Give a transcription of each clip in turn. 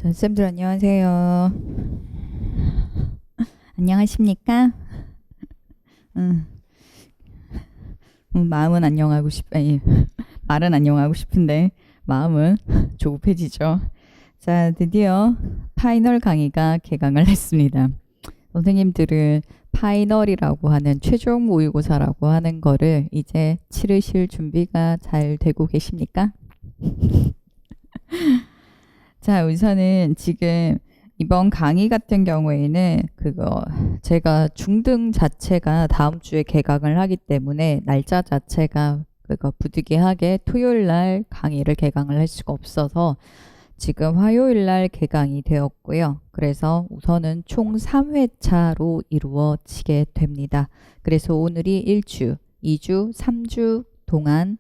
자, 쌤들 안녕하세요. 안녕하십니까? 응. 마음은 안녕하고 아니, 말은 안녕하고 싶은데 마음은 조급해지죠. 자, 드디어 파이널 강의가 개강을 했습니다. 선생님들은 파이널이라고 하는 최종 모의고사라고 하는 거를 이제 치르실 준비가 잘 되고 계십니까? 자, 우선은 지금 이번 강의 같은 경우에는 제가 중등 자체가 다음 주에 개강을 하기 때문에 날짜 자체가 부득이하게 토요일 날 강의를 개강을 할 수가 없어서 지금 화요일 날 개강이 되었고요. 그래서 우선은 총 3회차로 이루어지게 됩니다. 그래서 오늘이 1주, 2주, 3주 동안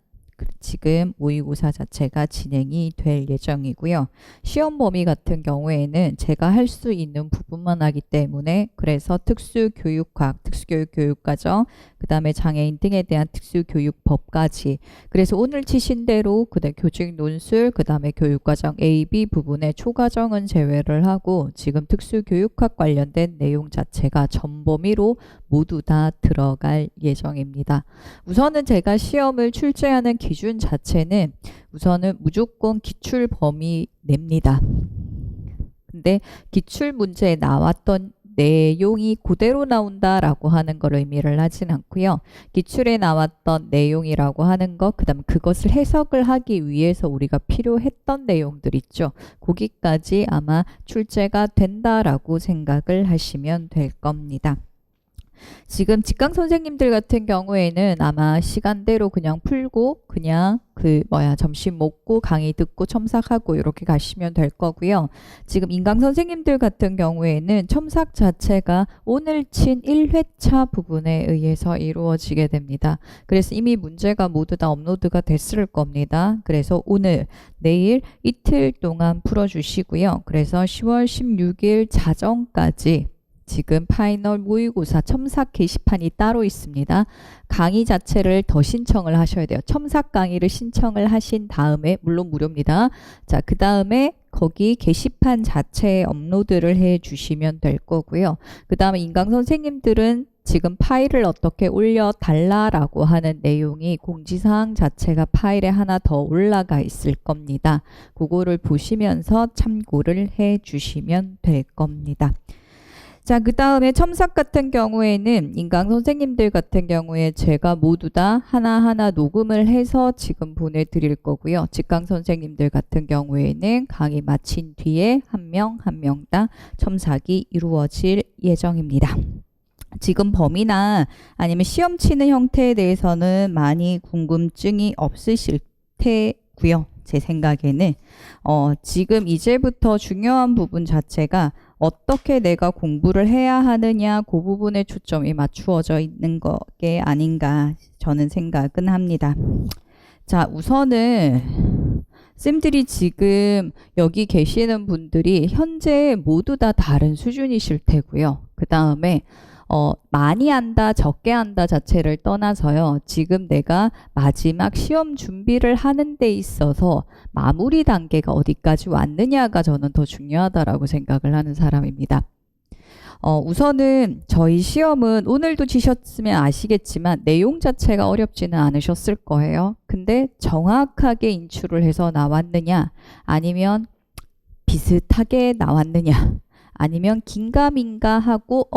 지금 모의고사 자체가 진행이 될 예정이고요. 시험 범위 같은 경우에는 제가 할 수 있는 부분만 하기 때문에 그래서 특수교육학, 특수교육과정, 그 다음에 장애인 등에 대한 특수교육법까지 그래서 오늘 치신 대로 그다음 교직 논술, 그 다음에 교육과정 A, B 부분의 초과정은 제외를 하고 지금 특수교육학 관련된 내용 자체가 전 범위로 모두 다 들어갈 예정입니다. 우선은 제가 시험을 출제하는 기준 자체는 우선은 무조건 기출 범위 냅니다. 근데 기출 문제에 나왔던 내용이 그대로 나온다라고 하는 걸 의미를 하진 않고요. 기출에 나왔던 내용이라고 하는 것, 그 다음 그것을 해석을 하기 위해서 우리가 필요했던 내용들 있죠. 거기까지 아마 출제가 된다라고 생각을 하시면 될 겁니다. 지금 직강 선생님들 같은 경우에는 아마 시간대로 그냥 풀고 그냥 점심 먹고 강의 듣고 첨삭하고 이렇게 가시면 될 거고요. 지금 인강 선생님들 같은 경우에는 첨삭 자체가 오늘 친 1회차 부분에 의해서 이루어지게 됩니다. 그래서 이미 문제가 모두 다 업로드가 됐을 겁니다. 그래서 오늘, 내일 이틀 동안 풀어주시고요. 그래서 10월 16일 자정까지 지금 파이널 모의고사 첨삭 게시판이 따로 있습니다. 강의 자체를 더 신청을 하셔야 돼요. 첨삭 강의를 신청을 하신 다음에 물론 무료입니다. 자, 그 다음에 거기 게시판 자체에 업로드를 해 주시면 될 거고요. 그 다음에 인강 선생님들은 지금 파일을 어떻게 올려달라라고 하는 내용이 공지사항 자체가 파일에 하나 더 올라가 있을 겁니다. 그거를 보시면서 참고를 해 주시면 될 겁니다. 자, 그 다음에 첨삭 같은 경우에는 인강 선생님들 같은 경우에 제가 모두 다 하나하나 녹음을 해서 지금 보내드릴 거고요. 직강 선생님들 같은 경우에는 강의 마친 뒤에 한 명 한 명당 첨삭이 이루어질 예정입니다. 지금 범위나 아니면 시험 치는 형태에 대해서는 많이 궁금증이 없으실 테고요. 제 생각에는 지금 이제부터 중요한 부분 자체가 어떻게 내가 공부를 해야 하느냐 그 부분에 초점이 맞추어져 있는 게 아닌가 저는 생각은 합니다. 자, 우선은 쌤들이 지금 여기 계시는 분들이 현재 모두 다 다른 수준이실 테고요. 그 다음에 많이 한다, 적게 한다 자체를 떠나서요. 지금 내가 마지막 시험 준비를 하는 데 있어서 마무리 단계가 어디까지 왔느냐가 저는 더 중요하다라고 생각을 하는 사람입니다. 우선은 저희 시험은 오늘도 치셨으면 아시겠지만 내용 자체가 어렵지는 않으셨을 거예요. 근데 정확하게 인출을 해서 나왔느냐 아니면 비슷하게 나왔느냐 아니면 긴가민가 하고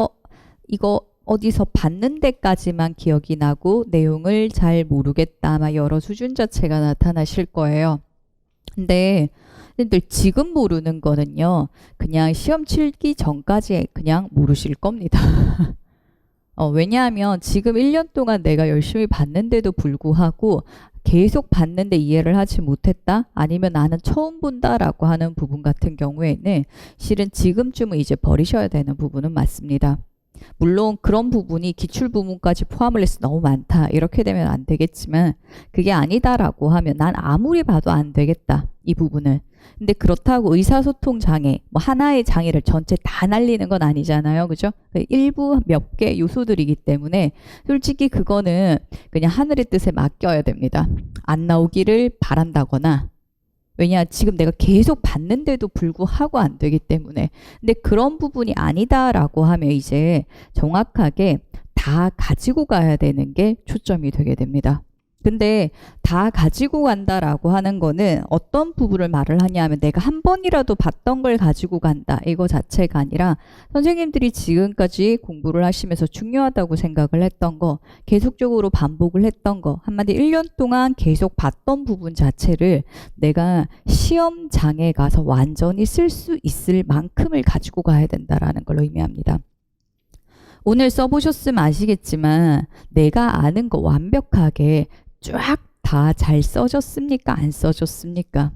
이거 어디서 봤는 데까지만 기억이 나고 내용을 잘 모르겠다 아마 여러 수준 자체가 나타나실 거예요. 근데 지금 모르는 거는요. 그냥 시험 치기 전까지 그냥 모르실 겁니다. 왜냐하면 지금 1년 동안 내가 열심히 봤는데도 불구하고 계속 봤는데 이해를 하지 못했다? 아니면 나는 처음 본다라고 하는 부분 같은 경우에는 실은 지금쯤은 이제 버리셔야 되는 부분은 맞습니다. 물론 그런 부분이 기출 부분까지 포함을 해서 너무 많다 이렇게 되면 안 되겠지만 그게 아니다라고 하면 난 아무리 봐도 안 되겠다 이 부분은. 근데 그렇다고 의사소통 장애 하나의 장애를 전체 다 날리는 건 아니잖아요. 그죠? 일부 몇 개 요소들이기 때문에 솔직히 그거는 그냥 하늘의 뜻에 맡겨야 됩니다. 안 나오기를 바란다거나 왜냐, 지금 내가 계속 봤는데도 불구하고 안 되기 때문에. 근데 그런 부분이 아니다라고 하면 이제 정확하게 다 가지고 가야 되는 게 초점이 되게 됩니다. 근데 다 가지고 간다라고 하는 거는 어떤 부분을 말을 하냐 하면 내가 한 번이라도 봤던 걸 가지고 간다. 이거 자체가 아니라 선생님들이 지금까지 공부를 하시면서 중요하다고 생각을 했던 거, 계속적으로 반복을 했던 거, 한마디 1년 동안 계속 봤던 부분 자체를 내가 시험장에 가서 완전히 쓸 수 있을 만큼을 가지고 가야 된다라는 걸 의미합니다. 오늘 써보셨으면 아시겠지만 내가 아는 거 완벽하게 쫙 다 잘 써졌습니까? 안 써졌습니까?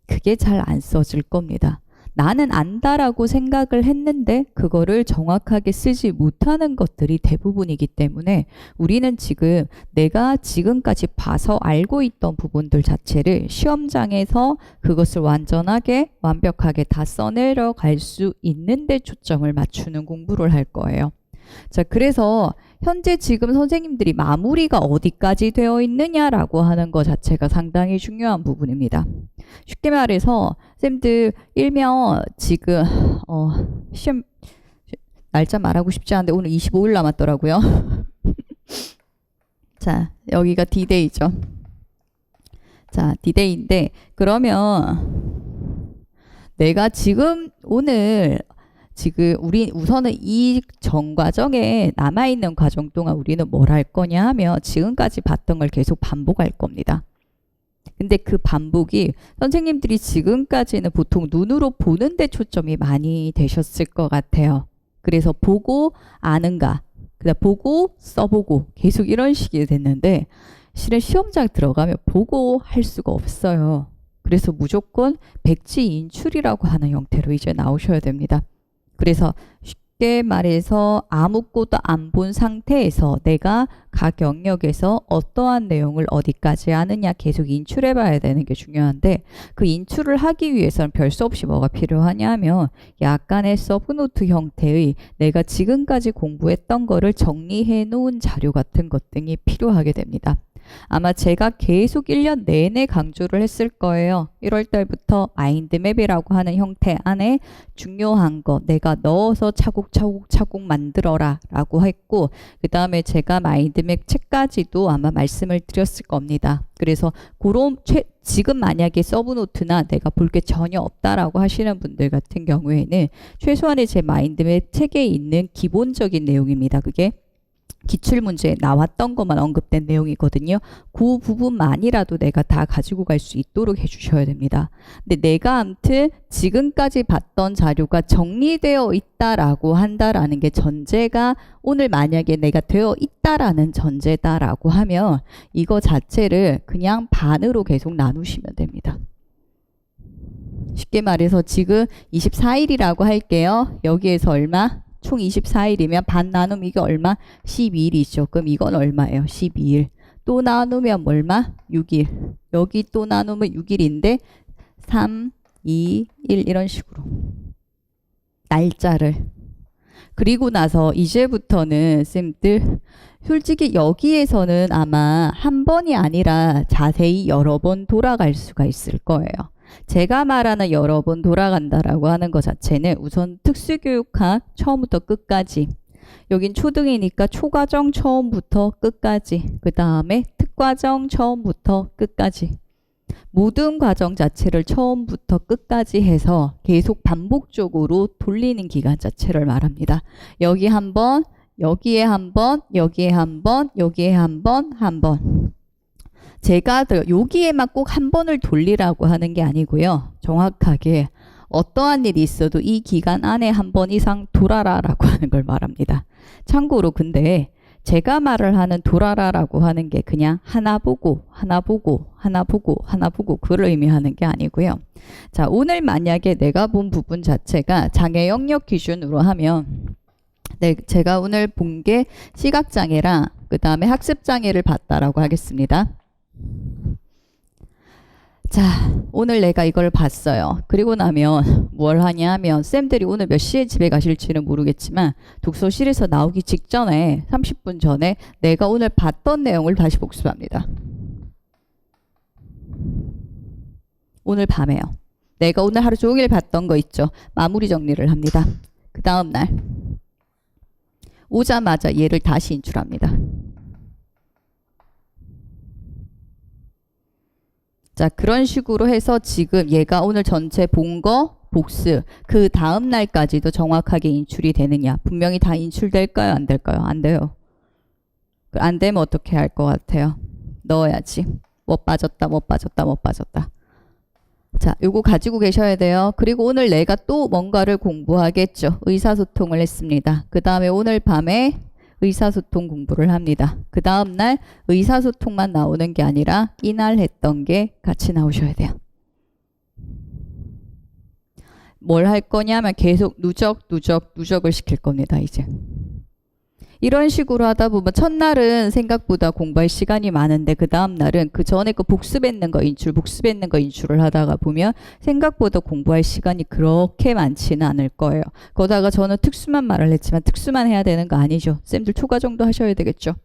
그게 잘 안 써질 겁니다. 나는 안다라고 생각을 했는데 그거를 정확하게 쓰지 못하는 것들이 대부분이기 때문에 우리는 지금 내가 지금까지 봐서 알고 있던 부분들 자체를 시험장에서 그것을 완전하게 완벽하게 다 써내려 갈 수 있는 데 초점을 맞추는 공부를 할 거예요. 자, 그래서 현재 지금 선생님들이 마무리가 어디까지 되어 있느냐라고 하는 것 자체가 상당히 중요한 부분입니다. 쉽게 말해서 쌤들 일명 지금 시험 날짜 말하고 싶지 않은데 오늘 25일 남았더라고요. 자, 여기가 D-Day죠. 자, D-Day인데 그러면 내가 지금 오늘 지금 우리 우선은 이 전 과정에 남아있는 과정 동안 우리는 뭘 할 거냐 하면 지금까지 봤던 걸 계속 반복할 겁니다. 근데 그 반복이 선생님들이 지금까지는 보통 눈으로 보는 데 초점이 많이 되셨을 것 같아요. 그래서 보고 아는가, 그다음 보고 써보고 계속 이런 식이 됐는데 실은 시험장 들어가면 보고 할 수가 없어요. 그래서 무조건 백지 인출이라고 하는 형태로 이제 나오셔야 됩니다. 그래서 쉽게 말해서 아무것도 안 본 상태에서 내가 각 영역에서 어떠한 내용을 어디까지 아느냐 계속 인출해 봐야 되는 게 중요한데 그 인출을 하기 위해서는 별 수 없이 뭐가 필요하냐 하면 약간의 서브노트 형태의 내가 지금까지 공부했던 거를 정리해 놓은 자료 같은 것 등이 필요하게 됩니다. 아마 제가 계속 1년 내내 강조를 했을 거예요. 1월 달부터 마인드맵이라고 하는 형태 안에 중요한 거 내가 넣어서 차곡차곡 만들어라 라고 했고 그 다음에 제가 마인드맵 책까지도 아마 말씀을 드렸을 겁니다. 그래서 그런 지금 만약에 서브노트나 내가 볼 게 전혀 없다라고 하시는 분들 같은 경우에는 최소한의 제 마인드맵 책에 있는 기본적인 내용입니다. 그게 기출문제에 나왔던 것만 언급된 내용이거든요. 그 부분만이라도 내가 다 가지고 갈 수 있도록 해주셔야 됩니다. 근데 내가 아무튼 지금까지 봤던 자료가 정리되어 있다라고 한다라는 게 전제가 오늘 만약에 내가 되어 있다라는 전제다라고 하면 이거 자체를 그냥 반으로 계속 나누시면 됩니다. 쉽게 말해서 지금 24일이라고 할게요. 여기에서 얼마? 총 24일이면 반 나누면 이게 얼마? 12일이죠. 그럼 이건 얼마예요? 12일. 또 나누면 얼마? 6일. 여기 또 나누면 6일인데 3, 2, 1 이런 식으로. 날짜를. 그리고 나서 이제부터는 쌤들 솔직히 여기에서는 아마 한 번이 아니라 자세히 여러 번 돌아갈 수가 있을 거예요. 제가 말하는 여러 번 돌아간다라고 하는 것 자체는 우선 특수교육학 처음부터 끝까지 여긴 초등이니까 초과정 처음부터 끝까지 그 다음에 특과정 처음부터 끝까지 모든 과정 자체를 처음부터 끝까지 해서 계속 반복적으로 돌리는 기간 자체를 말합니다. 여기 한 번, 여기에 한 번, 여기에 한 번, 여기에 한 번, 한 번. 제가 여기에만 꼭 한 번을 돌리라고 하는 게 아니고요. 정확하게 어떠한 일이 있어도 이 기간 안에 한 번 이상 돌아라라고 하는 걸 말합니다. 참고로 근데 제가 말을 하는 돌아라라고 하는 게 그냥 하나 보고 하나 보고 하나 보고 하나 보고 그걸 의미하는 게 아니고요. 자, 오늘 만약에 내가 본 부분 자체가 장애 영역 기준으로 하면 제가 오늘 본 게 시각장애랑 그 다음에 학습장애를 봤다라고 하겠습니다. 자, 오늘 내가 이걸 봤어요. 그리고 나면 뭘 하냐 하면 쌤들이 오늘 몇 시에 집에 가실지는 모르겠지만 독서실에서 나오기 직전에 30분 전에 내가 오늘 봤던 내용을 다시 복습합니다. 오늘 밤에요. 내가 오늘 하루 종일 봤던 거 있죠. 마무리 정리를 합니다. 그 다음날 오자마자 얘를 다시 인출합니다. 자, 그런 식으로 해서 지금 얘가 오늘 전체 본 거 복습, 그 다음 날까지도 정확하게 인출이 되느냐. 분명히 다 인출될까요? 안 될까요? 안 돼요. 안 되면 어떻게 할 것 같아요? 넣어야지. 뭐 빠졌다, 뭐 빠졌다, 뭐 빠졌다. 자, 요거 가지고 계셔야 돼요. 그리고 오늘 내가 또 뭔가를 공부하겠죠. 의사소통을 했습니다. 그 다음에 오늘 밤에 의사소통 공부를 합니다. 그 다음날 의사소통만 나오는 게 아니라 이날 했던 게 같이 나오셔야 돼요. 뭘 할 거냐면 계속 누적을 시킬 겁니다. 이제 이런 식으로 하다 보면 첫날은 생각보다 공부할 시간이 많은데 그 다음날은 그 전에 그 복습했는 거 인출을 하다가 보면 생각보다 공부할 시간이 그렇게 많지는 않을 거예요. 거다가 저는 특수만 말을 했지만 특수만 해야 되는 거 아니죠. 쌤들 초과 정도 하셔야 되겠죠.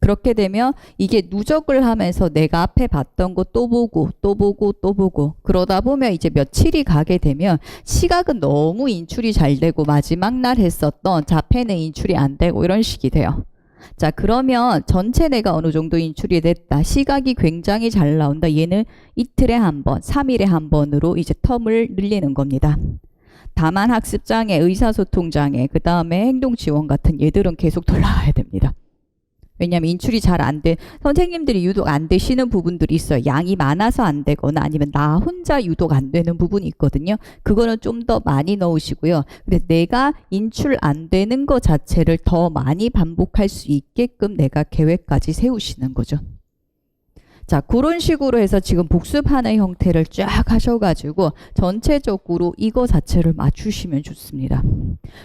그렇게 되면 이게 누적을 하면서 내가 앞에 봤던 거 또 보고 그러다 보면 이제 며칠이 가게 되면 시각은 너무 인출이 잘 되고 마지막 날 했었던 자폐는 인출이 안 되고 이런 식이 돼요. 자, 그러면 전체 내가 어느 정도 인출이 됐다. 시각이 굉장히 잘 나온다. 얘는 이틀에 한 번, 3일에 한 번으로 이제 텀을 늘리는 겁니다. 다만 학습장애, 의사소통장애, 그 다음에 행동지원 같은 얘들은 계속 돌아가야 됩니다. 왜냐하면 인출이 잘 안 돼. 선생님들이 유독 안 되시는 부분들이 있어요. 양이 많아서 안 되거나 아니면 나 혼자 유독 안 되는 부분이 있거든요. 그거는 좀 더 많이 넣으시고요. 근데 내가 인출 안 되는 거 자체를 더 많이 반복할 수 있게끔 내가 계획까지 세우시는 거죠. 자, 그런 식으로 해서 지금 복습하는 형태를 쫙 하셔가지고 전체적으로 이거 자체를 맞추시면 좋습니다.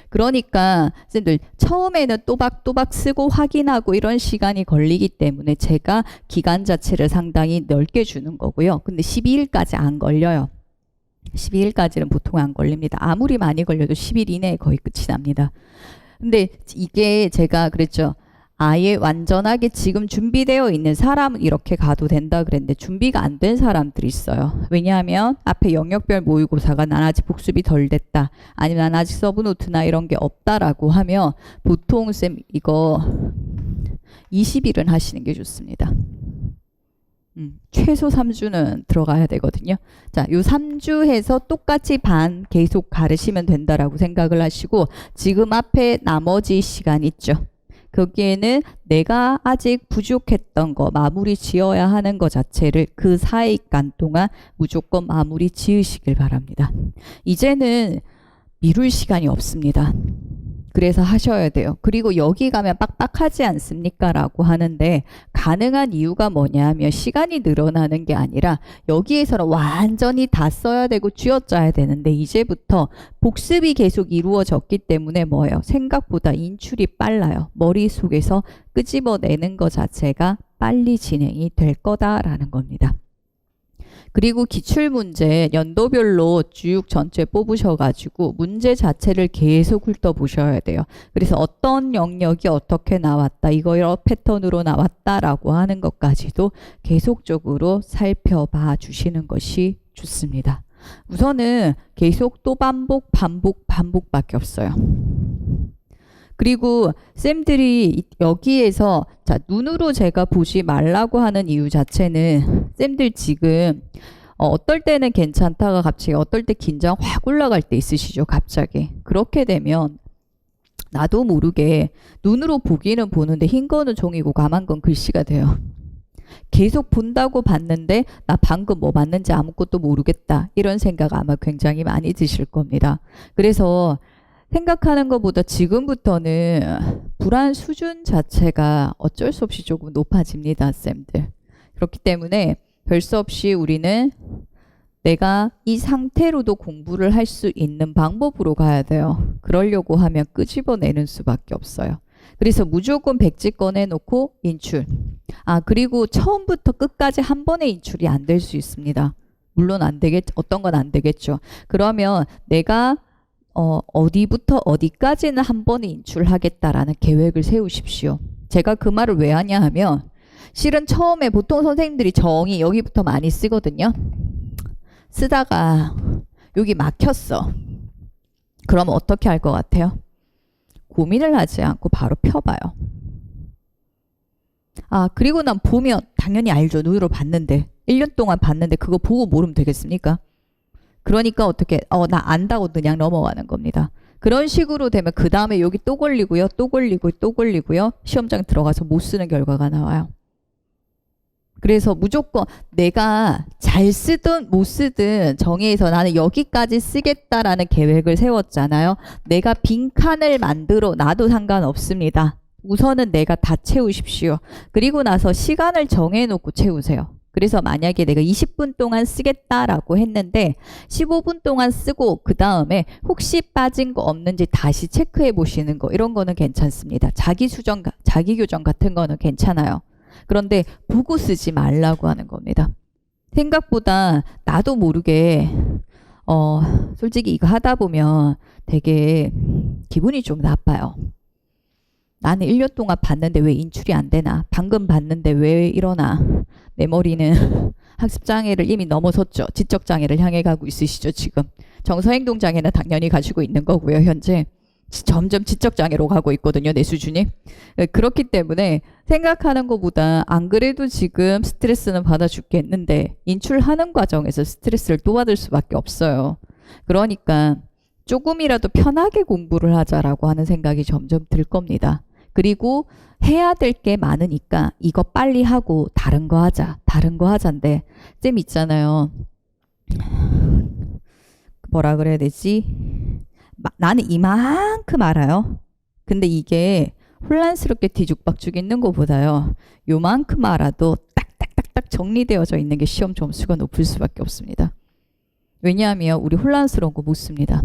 그러니까 선생님들 처음에는 또박또박 쓰고 확인하고 이런 시간이 걸리기 때문에 제가 기간 자체를 상당히 넓게 주는 거고요. 근데 12일까지 안 걸려요. 12일까지는 보통 안 걸립니다. 아무리 많이 걸려도 10일 이내에 거의 끝이 납니다. 근데 이게 제가 그랬죠. 아예 완전하게 지금 준비되어 있는 사람은 이렇게 가도 된다 그랬는데 준비가 안 된 사람들이 있어요. 왜냐하면 앞에 영역별 모의고사가 난 아직 복습이 덜 됐다. 아니면 난 아직 서브노트나 이런 게 없다라고 하면 보통 쌤 이거 20일은 하시는 게 좋습니다. 최소 3주는 들어가야 되거든요. 자, 요 3주 해서 똑같이 반 계속 가르시면 된다라고 생각을 하시고 지금 앞에 나머지 시간 있죠. 거기에는 내가 아직 부족했던 거 마무리 지어야 하는 거 자체를 그 4일간 동안 무조건 마무리 지으시길 바랍니다. 이제는 미룰 시간이 없습니다. 그래서 하셔야 돼요. 그리고 여기 가면 빡빡하지 않습니까? 라고 하는데 가능한 이유가 뭐냐면 시간이 늘어나는 게 아니라 여기에서는 완전히 다 써야 되고 쥐어짜야 되는데 이제부터 복습이 계속 이루어졌기 때문에 뭐예요? 생각보다 인출이 빨라요. 머릿속에서 끄집어내는 것 자체가 빨리 진행이 될 거다라는 겁니다. 그리고 기출문제 연도별로 쭉 전체 뽑으셔가지고 문제 자체를 계속 훑어보셔야 돼요. 그래서 어떤 영역이 어떻게 나왔다, 이거 이런 패턴으로 나왔다라고 하는 것까지도 계속적으로 살펴봐 주시는 것이 좋습니다. 우선은 계속 또 반복밖에 없어요. 그리고 쌤들이 여기에서 자 눈으로 제가 보지 말라고 하는 이유 자체는 쌤들 지금 어떨 때는 괜찮다가 갑자기 어떨 때 긴장 확 올라갈 때 있으시죠. 갑자기. 그렇게 되면 나도 모르게 눈으로 보기는 보는데 흰 거는 종이고 까만 건 글씨가 돼요. 계속 본다고 봤는데 나 방금 뭐 봤는지 아무것도 모르겠다. 이런 생각 아마 굉장히 많이 드실 겁니다. 그래서 생각하는 것보다 지금부터는 불안 수준 자체가 어쩔 수 없이 조금 높아집니다, 쌤들. 그렇기 때문에 별 수 없이 우리는 내가 이 상태로도 공부를 할 수 있는 방법으로 가야 돼요. 그러려고 하면 끄집어내는 수밖에 없어요. 그래서 무조건 백지 꺼내놓고 인출. 그리고 처음부터 끝까지 한 번에 인출이 안 될 수 있습니다. 물론 안 되겠죠. 어떤 건 안 되겠죠. 그러면 내가 어디부터 어디까지는 한 번에 인출하겠다라는 계획을 세우십시오. 제가 그 말을 왜 하냐 하면 실은 처음에 보통 선생님들이 정의 여기부터 많이 쓰거든요. 쓰다가 여기 막혔어. 그럼 어떻게 할 것 같아요? 고민을 하지 않고 바로 펴봐요. 아, 그리고 난 보면 당연히 알죠. 눈으로 봤는데. 1년 동안 봤는데 그거 보고 모르면 되겠습니까? 그러니까 어떻게, 나 안다고 그냥 넘어가는 겁니다. 그런 식으로 되면 그 다음에 여기 또 걸리고요. 또 걸리고 또 걸리고요. 시험장 들어가서 못 쓰는 결과가 나와요. 그래서 무조건 내가 잘 쓰든 못 쓰든 정의해서 나는 여기까지 쓰겠다라는 계획을 세웠잖아요. 내가 빈칸을 만들어 놔도 상관없습니다. 우선은 내가 다 채우십시오. 그리고 나서 시간을 정해놓고 채우세요. 그래서 만약에 내가 20분 동안 쓰겠다라고 했는데 15분 동안 쓰고 그 다음에 혹시 빠진 거 없는지 다시 체크해 보시는 거 이런 거는 괜찮습니다. 자기교정 같은 거는 괜찮아요. 그런데 보고 쓰지 말라고 하는 겁니다. 생각보다 나도 모르게 솔직히 이거 하다 보면 되게 기분이 좀 나빠요. 나는 1년 동안 봤는데 왜 인출이 안 되나? 방금 봤는데 왜 이러나? 내 머리는 학습장애를 이미 넘어섰죠. 지적장애를 향해 가고 있으시죠, 지금. 정서행동장애는 당연히 가지고 있는 거고요, 현재. 점점 지적장애로 가고 있거든요, 내 수준이. 그렇기 때문에 생각하는 것보다 안 그래도 지금 스트레스는 받아 죽겠는데 인출하는 과정에서 스트레스를 또 받을 수밖에 없어요. 그러니까 조금이라도 편하게 공부를 하자라고 하는 생각이 점점 들 겁니다. 그리고 해야 될 게 많으니까 이거 빨리 하고 다른 거 하자. 다른 거 하자인데 쌤 있잖아요. 뭐라 그래야 되지? 나는 이만큼 알아요. 근데 이게 혼란스럽게 뒤죽박죽 있는 것보다요. 요만큼 알아도 딱딱딱딱 정리되어져 있는 게 시험 점수가 높을 수밖에 없습니다. 왜냐하면 우리 혼란스러운 거 못 씁니다.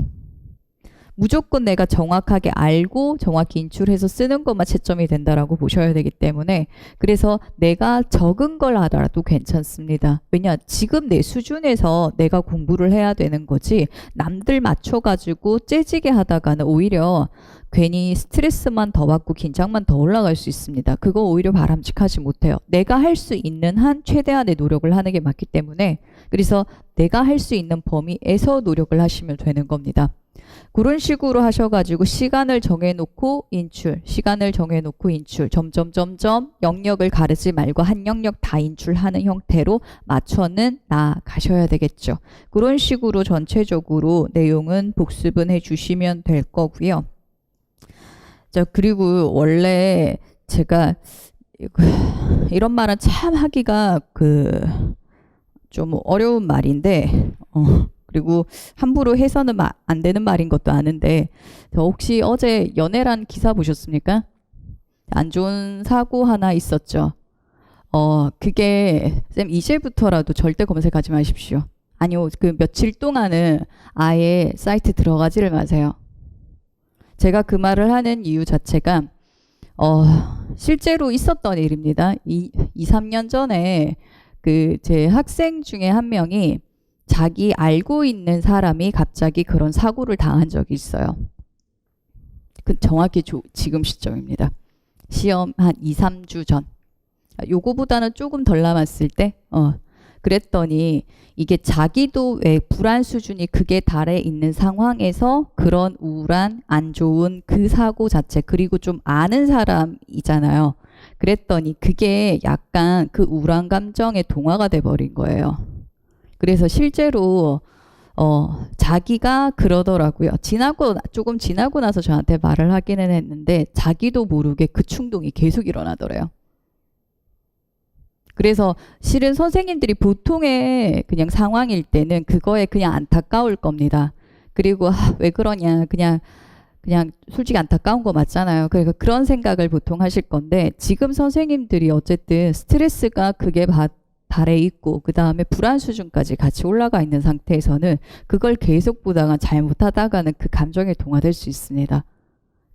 무조건 내가 정확하게 알고 정확히 인출해서 쓰는 것만 채점이 된다라고 보셔야 되기 때문에 그래서 내가 적은 걸 하더라도 괜찮습니다. 왜냐 지금 내 수준에서 내가 공부를 해야 되는 거지 남들 맞춰가지고 째지게 하다가는 오히려 괜히 스트레스만 더 받고 긴장만 더 올라갈 수 있습니다. 그거 오히려 바람직하지 못해요. 내가 할 수 있는 한 최대한의 노력을 하는 게 맞기 때문에 그래서 내가 할 수 있는 범위에서 노력을 하시면 되는 겁니다. 그런 식으로 하셔가지고 시간을 정해놓고 인출, 시간을 정해놓고 인출, 점점 영역을 가르지 말고 한 영역 다 인출하는 형태로 맞춰는 나가셔야 되겠죠. 그런 식으로 전체적으로 내용은 복습은 해주시면 될 거고요. 자, 그리고 원래 제가 이런 말은 참 하기가 좀 어려운 말인데 그리고 함부로 해서는 안 되는 말인 것도 아는데 혹시 어제 연애란 기사 보셨습니까? 안 좋은 사고 하나 있었죠. 그게 쌤 이제부터라도 절대 검색하지 마십시오. 아니요, 그 며칠 동안은 아예 사이트 들어가지를 마세요. 제가 그 말을 하는 이유 자체가 실제로 있었던 일입니다. 2-3년 전에 제 학생 중에 한 명이 자기 알고 있는 사람이 갑자기 그런 사고를 당한 적이 있어요. 정확히 지금 시점입니다. 시험 한 2-3주 전. 요거보다는 조금 덜 남았을 때 그랬더니 이게 자기도 왜 불안 수준이 극에 달해 있는 상황에서 그런 우울한 안 좋은 그 사고 자체 그리고 좀 아는 사람이잖아요. 그랬더니 그게 약간 그 우울한 감정에 동화가 돼 버린 거예요. 그래서 실제로 자기가 그러더라고요. 조금 지나고 나서 저한테 말을 하기는 했는데 자기도 모르게 그 충동이 계속 일어나더래요. 그래서 실은 선생님들이 보통의 그냥 상황일 때는 그거에 그냥 안타까울 겁니다. 그리고 왜 그러냐 그냥 솔직히 안타까운 거 맞잖아요. 그러니까 그런 생각을 보통 하실 건데 지금 선생님들이 어쨌든 스트레스가 그게 달에 있고 그 다음에 불안 수준까지 같이 올라가 있는 상태에서는 그걸 계속 보다가 잘못하다가는 그 감정에 동화될 수 있습니다.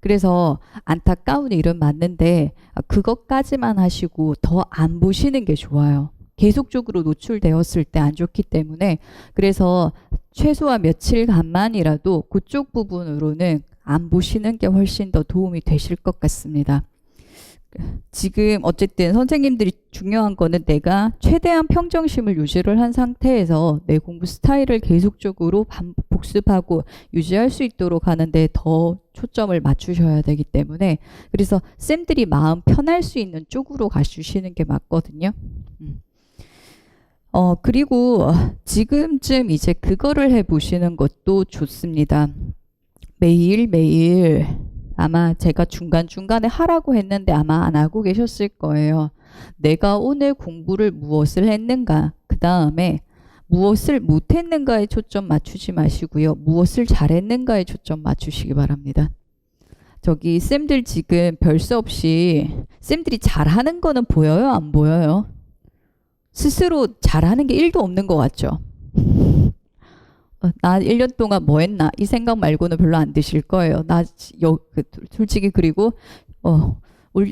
그래서 안타까운 일은 맞는데 그것까지만 하시고 더 안 보시는 게 좋아요. 계속적으로 노출되었을 때 안 좋기 때문에 그래서 최소한 며칠간만이라도 그쪽 부분으로는 안 보시는 게 훨씬 더 도움이 되실 것 같습니다. 지금 어쨌든 선생님들이 중요한 거는 내가 최대한 평정심을 유지를 한 상태에서 내 공부 스타일을 계속적으로 반복 복습하고 유지할 수 있도록 하는데 더 초점을 맞추셔야 되기 때문에 그래서 쌤들이 마음 편할 수 있는 쪽으로 가주시는 게 맞거든요. 그리고 지금쯤 이제 그거를 해보시는 것도 좋습니다. 매일매일 아마 제가 중간중간에 하라고 했는데 아마 안 하고 계셨을 거예요. 내가 오늘 공부를 무엇을 했는가, 그 다음에 무엇을 못했는가에 초점 맞추지 마시고요. 무엇을 잘했는가에 초점 맞추시기 바랍니다. 저기 쌤들 지금 별 수 없이 쌤들이 잘하는 거는 보여요? 안 보여요? 스스로 잘하는 게 1도 없는 것 같죠? 나 1년 동안 뭐 했나? 이 생각 말고는 별로 안 드실 거예요. 솔직히 그리고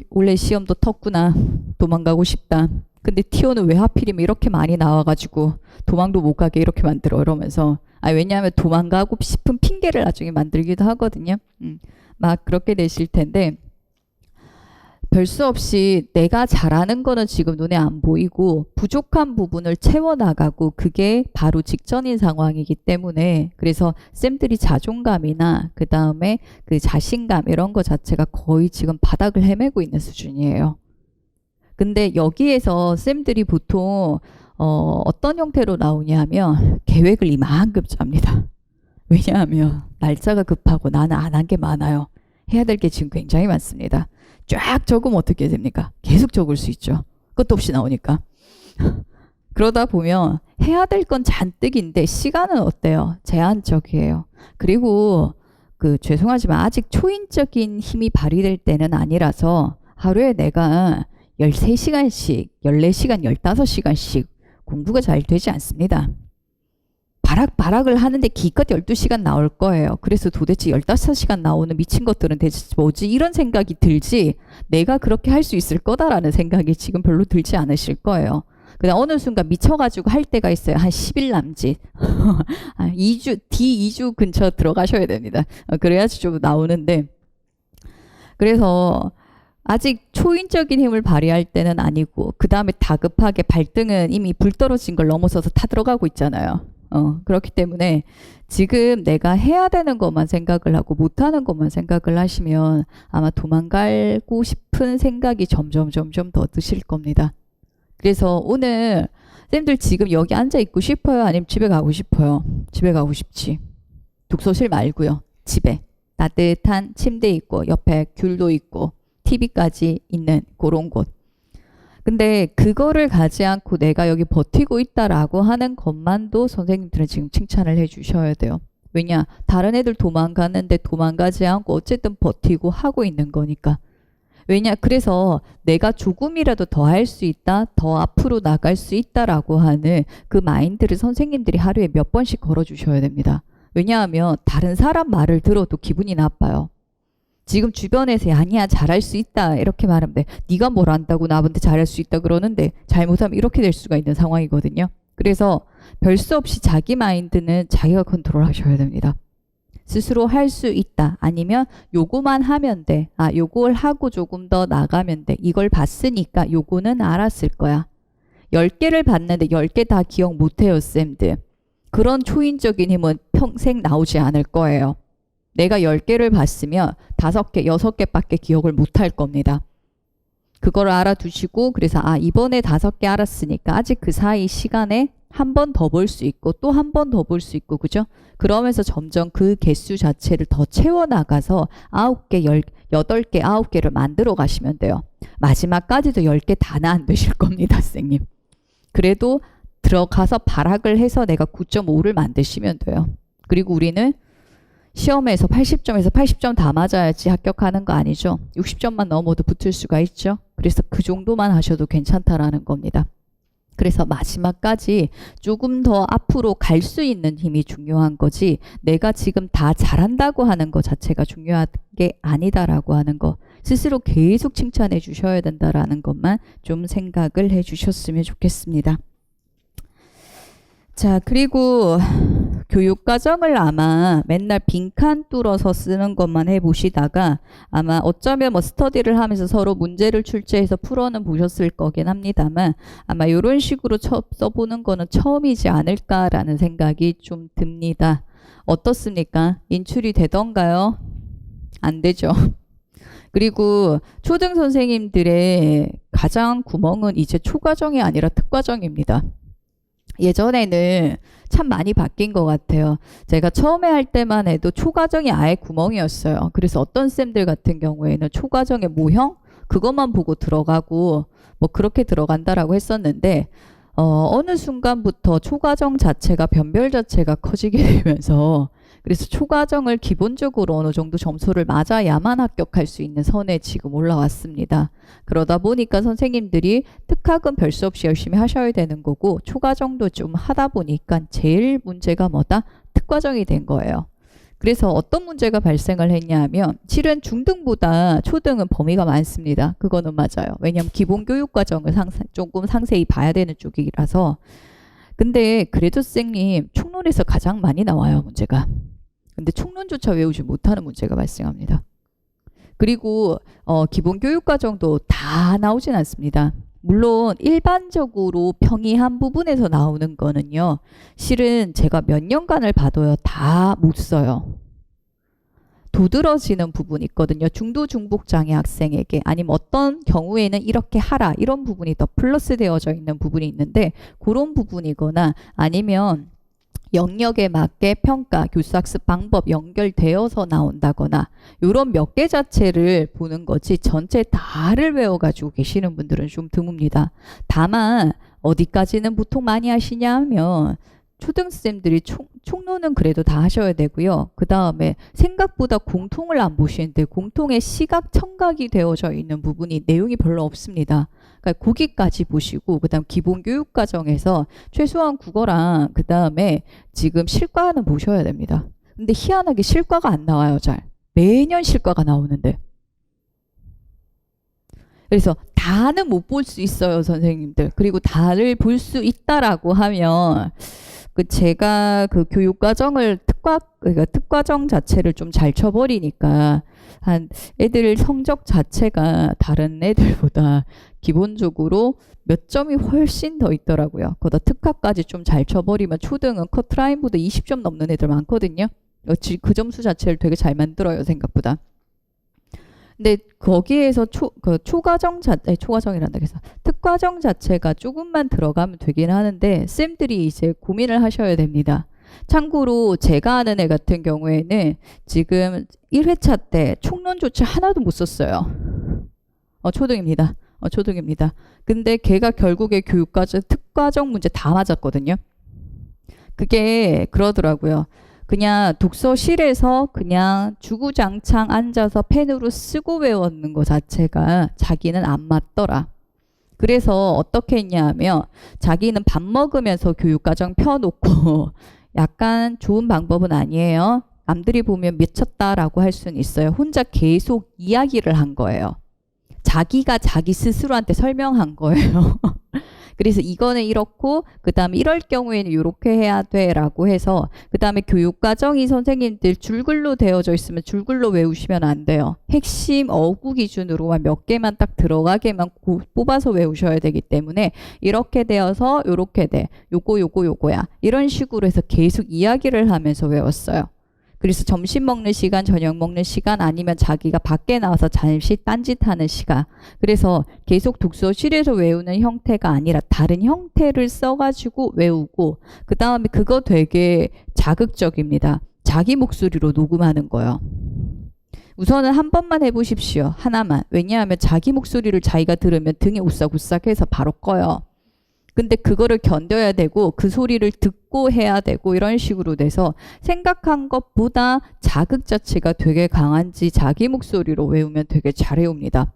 원래 시험도 텄구나. 도망가고 싶다. 근데 티오는 왜 하필이면 이렇게 많이 나와가지고 도망도 못 가게 이렇게 만들어 이러면서 왜냐하면 도망가고 싶은 핑계를 나중에 만들기도 하거든요. 막 그렇게 되실 텐데 별 수 없이 내가 잘하는 거는 지금 눈에 안 보이고 부족한 부분을 채워나가고 그게 바로 직전인 상황이기 때문에 그래서 쌤들이 자존감이나 그 다음에 그 자신감 이런 거 자체가 거의 지금 바닥을 헤매고 있는 수준이에요. 근데 여기에서 쌤들이 보통 어떤 형태로 나오냐 하면 계획을 이만큼 짭니다. 왜냐하면 날짜가 급하고 나는 안 한 게 많아요. 해야 될 게 지금 굉장히 많습니다. 쫙 적으면 어떻게 됩니까? 계속 적을 수 있죠. 끝도 없이 나오니까. 그러다 보면 해야 될 건 잔뜩인데 시간은 어때요? 제한적이에요. 그리고 죄송하지만 아직 초인적인 힘이 발휘될 때는 아니라서 하루에 내가 13시간씩, 14시간, 15시간씩 공부가 잘 되지 않습니다. 바락을 하는데 기껏 12시간 나올 거예요. 그래서 도대체 15시간 나오는 미친 것들은 대체 뭐지? 이런 생각이 들지 내가 그렇게 할 수 있을 거다라는 생각이 지금 별로 들지 않으실 거예요. 그냥 어느 순간 미쳐가지고 할 때가 있어요. 한 10일 남짓. 2주 근처 들어가셔야 됩니다. 그래야지 좀 나오는데 그래서 아직 초인적인 힘을 발휘할 때는 아니고 그 다음에 다급하게 발등은 이미 불 떨어진 걸 넘어서서 타 들어가고 있잖아요. 그렇기 때문에 지금 내가 해야 되는 것만 생각을 하고 못하는 것만 생각을 하시면 아마 도망가고 싶은 생각이 점점 더 드실 겁니다. 그래서 오늘 쌤들 지금 여기 앉아 있고 싶어요? 아니면 집에 가고 싶어요? 집에 가고 싶지. 독서실 말고요. 집에. 따뜻한 침대 있고 옆에 귤도 있고 TV까지 있는 그런 곳. 근데 그거를 가지 않고 내가 여기 버티고 있다라고 하는 것만도 선생님들은 지금 칭찬을 해 주셔야 돼요. 왜냐? 다른 애들 도망가는데 도망가지 않고 어쨌든 버티고 하고 있는 거니까. 왜냐? 그래서 내가 조금이라도 더 할 수 있다, 더 앞으로 나갈 수 있다라고 하는 그 마인드를 선생님들이 하루에 몇 번씩 걸어 주셔야 됩니다. 왜냐하면 다른 사람 말을 들어도 기분이 나빠요. 지금 주변에서 아니야 잘할 수 있다 이렇게 말하면 돼. 네가 뭘 안다고 나한테 잘할 수 있다 그러는데 잘못하면 이렇게 될 수가 있는 상황이거든요. 그래서 별 수 없이 자기 마인드는 자기가 컨트롤 하셔야 됩니다. 스스로 할 수 있다 아니면 요거만 하면 돼. 요걸 하고 조금 더 나가면 돼. 이걸 봤으니까 요거는 알았을 거야. 10개를 봤는데 10개 다 기억 못해요 쌤들. 그런 초인적인 힘은 평생 나오지 않을 거예요. 내가 10개를 봤으면 5개, 6개밖에 기억을 못할 겁니다. 그걸 알아두시고 그래서 이번에 5개 알았으니까 아직 그 사이 시간에 한 번 더 볼 수 있고 또 한 번 더 볼 수 있고 그죠? 그러면서 점점 그 개수 자체를 더 채워나가서 9개, 8개, 9개를 만들어 가시면 돼요. 마지막까지도 10개 다는 안 되실 겁니다, 선생님. 그래도 들어가서 발악을 해서 내가 9.5를 만드시면 돼요. 그리고 우리는 시험에서 80점에서 80점 다 맞아야지 합격하는 거 아니죠. 60점만 넘어도 붙을 수가 있죠. 그래서 그 정도만 하셔도 괜찮다라는 겁니다. 그래서 마지막까지 조금 더 앞으로 갈 수 있는 힘이 중요한 거지 내가 지금 다 잘한다고 하는 거 자체가 중요한 게 아니다라고 하는 거 스스로 계속 칭찬해 주셔야 된다라는 것만 좀 생각을 해 주셨으면 좋겠습니다. 자, 그리고 교육과정을 아마 맨날 빈칸 뚫어서 쓰는 것만 해보시다가 아마 어쩌면 뭐 스터디를 하면서 서로 문제를 출제해서 풀어는 보셨을 거긴 합니다만 아마 이런 식으로 써보는 거는 처음이지 않을까라는 생각이 좀 듭니다. 어떻습니까? 인출이 되던가요? 안 되죠. 그리고 초등 선생님들의 가장 구멍은 이제 초과정이 아니라 특과정입니다. 예전에는 참 많이 바뀐 것 같아요. 제가 처음에 할 때만 해도 초과정이 아예 구멍이었어요. 그래서 어떤 쌤들 같은 경우에는 초과정의 모형? 그것만 보고 들어가고 뭐 그렇게 들어간다라고 했었는데 어느 순간부터 초과정 자체가 변별 자체가 커지게 되면서 그래서 초과정을 기본적으로 어느 정도 점수를 맞아야만 합격할 수 있는 선에 지금 올라왔습니다. 그러다 보니까 선생님들이 특학은 별 수 없이 열심히 하셔야 되는 거고 초과정도 좀 하다 보니까 제일 문제가 뭐다? 특과정이 된 거예요. 그래서 어떤 문제가 발생을 했냐면 실은 중등보다 초등은 범위가 많습니다. 그거는 맞아요. 왜냐하면 기본교육과정을 조금 상세히 봐야 되는 쪽이라서. 근데 그래도 쌤님 총론에서 가장 많이 나와요, 문제가. 근데 총론조차 외우지 못하는 문제가 발생합니다. 그리고 기본교육과정도 다 나오진 않습니다. 물론 일반적으로 평이한 부분에서 나오는 거는요. 실은 제가 몇 년간을 봐도요. 다 못 써요. 도드러지는 부분이 있거든요. 중도 중복 장애 학생에게 아니면 어떤 경우에는 이렇게 하라 이런 부분이 더 플러스 되어져 있는 부분이 있는데 그런 부분이거나 아니면 영역에 맞게 평가, 교수학습 방법 연결되어서 나온다거나 이런 몇 개 자체를 보는 거지 전체 다를 외워가지고 계시는 분들은 좀 드뭅니다. 다만 어디까지는 보통 많이 하시냐면 초등쌤들이 총론은 그래도 다 하셔야 되고요. 그 다음에 생각보다 공통을 안 보시는데 공통의 시각 청각이 되어져 있는 부분이 내용이 별로 없습니다. 그러니까 거기까지 보시고 그 다음 기본교육과정에서 최소한 국어랑 그 다음에 지금 실과는 보셔야 됩니다. 근데 희한하게 실과가 안 나와요. 잘. 매년 실과가 나오는데. 그래서 다는 못 볼 수 있어요. 선생님들. 그리고 다를 볼 수 있다라고 하면 제가 그 교육과정을 그러니까 특과정 자체를 좀 잘 쳐버리니까 한 애들 성적 자체가 다른 애들보다 기본적으로 몇 점이 훨씬 더 있더라고요. 거기다 특학까지 좀 잘 쳐버리면 초등은 커트라인보다 20점 넘는 애들 많거든요. 그 점수 자체를 되게 잘 만들어요. 생각보다. 근데 거기에서 초과정이란다 그래서 특과정 자체가 조금만 들어가면 되긴 하는데 쌤들이 이제 고민을 하셔야 됩니다. 참고로 제가 아는 애 같은 경우에는 지금 1회차 때 총론조차 하나도 못 썼어요. 초등입니다. 초등입니다. 근데 걔가 결국에 교육과정 특과정 문제 다 맞았거든요. 그게 그러더라고요. 그냥 독서실에서 그냥 주구장창 앉아서 펜으로 쓰고 외웠는 것 자체가 자기는 안 맞더라. 그래서 어떻게 했냐면 자기는 밥 먹으면서 교육과정 펴놓고 약간 좋은 방법은 아니에요. 남들이 보면 미쳤다라고 할 수는 있어요. 혼자 계속 이야기를 한 거예요. 자기가 자기 스스로한테 설명한 거예요. 그래서 이거는 이렇고 그 다음에 이럴 경우에는 이렇게 해야 돼 라고 해서 그 다음에 교육과정이 선생님들 줄글로 되어져 있으면 줄글로 외우시면 안 돼요. 핵심 어구 기준으로만 몇 개만 딱 들어가게만 뽑아서 외우셔야 되기 때문에 이렇게 되어서 요렇게 돼. 요거야. 이런 식으로 해서 계속 이야기를 하면서 외웠어요. 그래서 점심 먹는 시간, 저녁 먹는 시간 아니면 자기가 밖에 나와서 잠시 딴짓하는 시간. 그래서 계속 독서실에서 외우는 형태가 아니라 다른 형태를 써가지고 외우고 그 다음에 그거 되게 자극적입니다. 자기 목소리로 녹음하는 거예요. 우선은 한 번만 해보십시오. 하나만. 왜냐하면 자기 목소리를 자기가 들으면 등이 오싹오싹해서 바로 꺼요. 근데 그거를 견뎌야 되고 그 소리를 듣고 해야 되고 이런 식으로 돼서 생각한 것보다 자극 자체가 되게 강한지 자기 목소리로 외우면 되게 잘 외웁니다.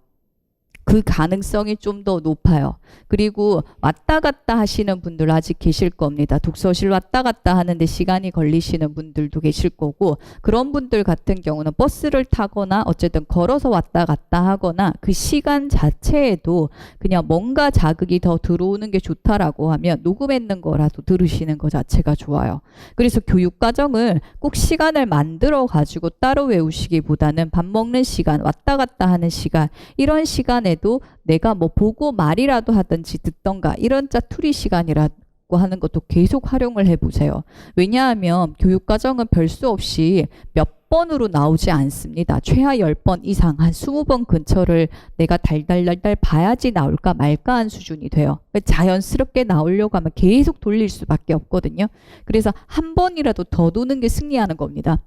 그 가능성이 좀 더 높아요. 그리고 왔다 갔다 하시는 분들 아직 계실 겁니다. 독서실 왔다 갔다 하는데 시간이 걸리시는 분들도 계실 거고, 그런 분들 같은 경우는 버스를 타거나 어쨌든 걸어서 왔다 갔다 하거나 그 시간 자체에도 그냥 뭔가 자극이 더 들어오는 게 좋다라고 하면 녹음했는 거라도 들으시는 거 자체가 좋아요. 그래서 교육과정을 꼭 시간을 만들어 가지고 따로 외우시기보다는 밥 먹는 시간, 왔다 갔다 하는 시간, 이런 시간에도 내가 뭐 보고 말이라도 하든지 듣던가 이런 짜투리 시간이라고 하는 것도 계속 활용을 해보세요. 왜냐하면 교육과정은 별 수 없이 몇 번으로 나오지 않습니다. 최하 10번 이상, 한 20번 근처를 내가 달달달달 봐야지 나올까 말까 한 수준이 돼요. 자연스럽게 나오려고 하면 계속 돌릴 수밖에 없거든요. 그래서 한 번이라도 더 도는 게 승리하는 겁니다.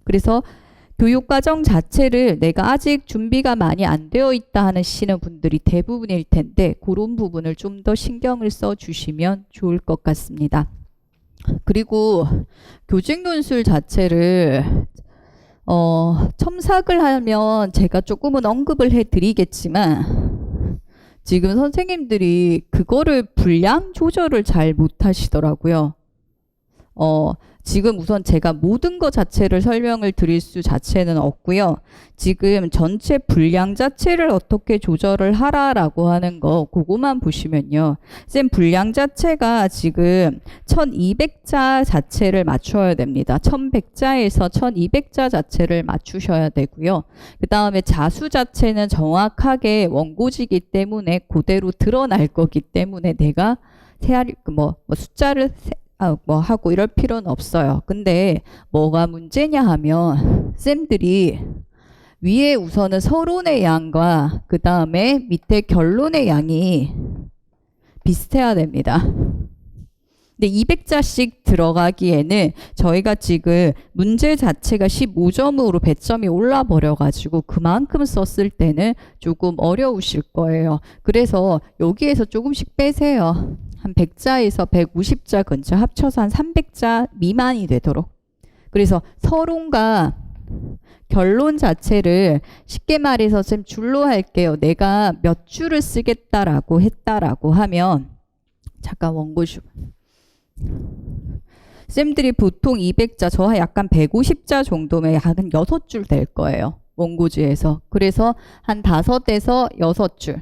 그래서 교육과정 자체를 내가 아직 준비가 많이 안 되어 있다 하시는 분들이 대부분일 텐데, 그런 부분을 좀 더 신경을 써 주시면 좋을 것 같습니다. 그리고 교직 논술 자체를 첨삭을 하면 제가 조금은 언급을 해드리겠지만, 지금 선생님들이 그거를 분량 조절을 잘 못하시더라고요. 지금 우선 제가 모든 것 자체를 설명을 드릴 수 자체는 없고요. 지금 전체 분량 자체를 어떻게 조절을 하라라고 하는 거 그거만 보시면요. 쌤 분량 자체가 지금 1200자 자체를 맞춰야 됩니다. 1100자에서 1200자 자체를 맞추셔야 되고요. 그 다음에 자수 자체는 정확하게 원고지기 때문에 그대로 드러날 거기 때문에 내가 숫자를 하고 이럴 필요는 없어요. 근데 뭐가 문제냐 하면 쌤들이 위에 우선은 서론의 양과 그 다음에 밑에 결론의 양이 비슷해야 됩니다. 근데 200자씩 들어가기에는 저희가 지금 문제 자체가 15점으로 배점이 올라 버려가지고 그만큼 썼을 때는 조금 어려우실 거예요. 그래서 여기에서 조금씩 빼세요. 한 100자에서 150자 근처 합쳐서 한 300자 미만이 되도록. 그래서 서론과 결론 자체를 쉽게 말해서 쌤 줄로 할게요. 내가 몇 줄을 쓰겠다라고 했다라고 하면, 잠깐 원고쇼. 쌤들이 보통 200자, 저 약간 150자 정도면 한 6줄 될 거예요. 원고지에서. 그래서 한 5에서 6줄.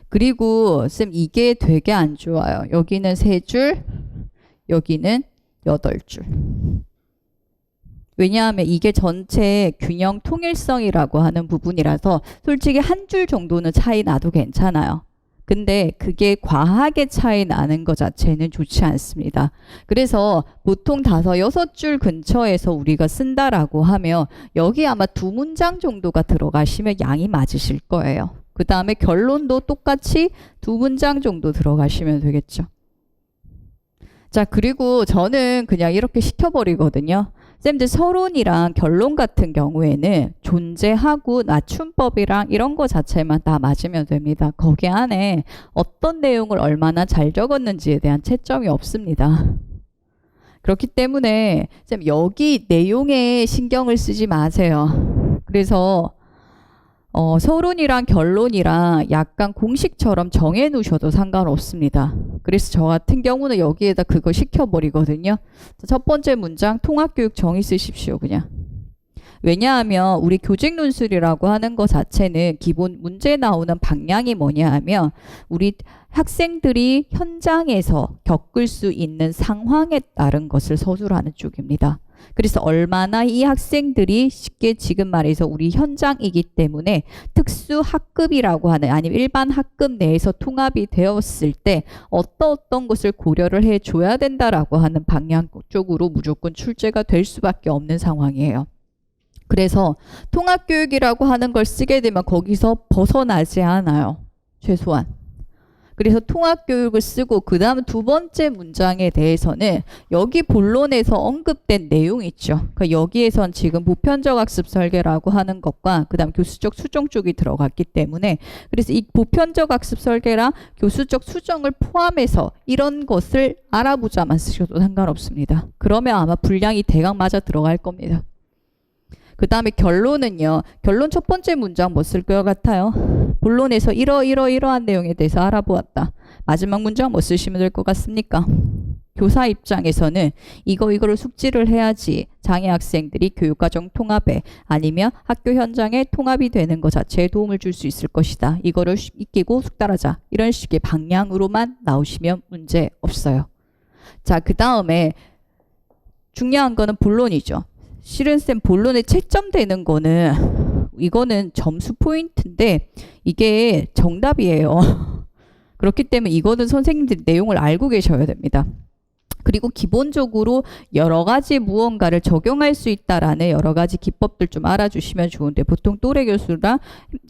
그리고 쌤 이게 되게 안 좋아요. 여기는 3줄, 여기는 8줄. 왜냐하면 이게 전체 균형 통일성이라고 하는 부분이라서 솔직히 한 줄 정도는 차이 나도 괜찮아요. 근데 그게 과하게 차이 나는 것 자체는 좋지 않습니다. 그래서 보통 5, 6줄 근처에서 우리가 쓴다라고 하면 여기 아마 2문장 정도가 들어가시면 양이 맞으실 거예요. 그 다음에 결론도 똑같이 2문장 정도 들어가시면 되겠죠. 자, 그리고 저는 그냥 이렇게 시켜버리거든요. 쌤들 서론이랑 결론 같은 경우에는 존재하고 낮춤법이랑 이런 거 자체만 다 맞으면 됩니다. 거기 안에 어떤 내용을 얼마나 잘 적었는지에 대한 채점이 없습니다. 그렇기 때문에 쌤 여기 내용에 신경을 쓰지 마세요. 그래서 서론이랑 결론이랑 약간 공식처럼 정해 놓으셔도 상관없습니다. 그래서 저 같은 경우는 여기에다 그거 시켜버리거든요. 첫 번째 문장 통합교육 정의 쓰십시오. 그냥. 왜냐하면 우리 교직 논술이라고 하는 것 자체는 기본 문제 나오는 방향이 뭐냐 하면 우리 학생들이 현장에서 겪을 수 있는 상황에 따른 것을 서술하는 쪽입니다. 그래서 얼마나 이 학생들이 쉽게 지금 말해서 우리 현장이기 때문에 특수 학급이라고 하는 아니면 일반 학급 내에서 통합이 되었을 때 어떤 것을 고려를 해줘야 된다라고 하는 방향 쪽으로 무조건 출제가 될 수밖에 없는 상황이에요. 그래서 통합교육이라고 하는 걸 쓰게 되면 거기서 벗어나지 않아요. 최소한. 그래서 통합교육을 쓰고 그 다음 2번째 문장에 대해서는 여기 본론에서 언급된 내용이 있죠. 그러니까 여기에선 지금 보편적 학습 설계라고 하는 것과 그 다음 교수적 수정 쪽이 들어갔기 때문에 그래서 이 보편적 학습 설계랑 교수적 수정을 포함해서 이런 것을 알아보자만 쓰셔도 상관없습니다. 그러면 아마 분량이 대강 맞아 들어갈 겁니다. 그 다음에 결론은요. 결론 첫 번째 문장 뭐 쓸 것 같아요? 본론에서 이러한 내용에 대해서 알아보았다. 마지막 문장 뭐 쓰시면 될 것 같습니까? 교사 입장에서는 이거를 숙지를 해야지 장애 학생들이 교육과정 통합에 아니면 학교 현장에 통합이 되는 것 자체에 도움을 줄 수 있을 것이다. 이거를 익히고 숙달하자. 이런 식의 방향으로만 나오시면 문제 없어요. 자, 그 다음에 중요한 거는 본론이죠. 실은 쌤 본론에 채점되는 거는 이거는 점수 포인트인데 이게 정답이에요. 그렇기 때문에 이거는 선생님들이 내용을 알고 계셔야 됩니다. 그리고 기본적으로 여러 가지 무언가를 적용할 수 있다라는 여러 가지 기법들 좀 알아주시면 좋은데 보통 또래 교수랑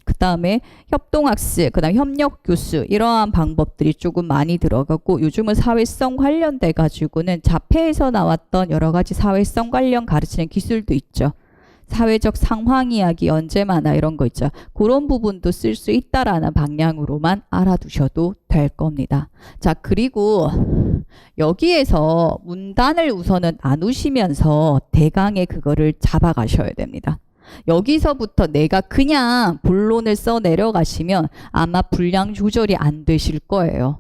그 다음에 협동학습, 그 다음에 협력교수 이러한 방법들이 조금 많이 들어가고 요즘은 사회성 관련돼 가지고는 자폐에서 나왔던 여러 가지 사회성 관련 가르치는 기술도 있죠. 사회적 상황 이야기, 언제마나 이런 거 있죠. 그런 부분도 쓸 수 있다라는 방향으로만 알아두셔도 될 겁니다. 자, 그리고 여기에서 문단을 우선은 나누시면서 대강의 그거를 잡아가셔야 됩니다. 여기서부터 내가 그냥 본론을 써 내려가시면 아마 분량 조절이 안 되실 거예요.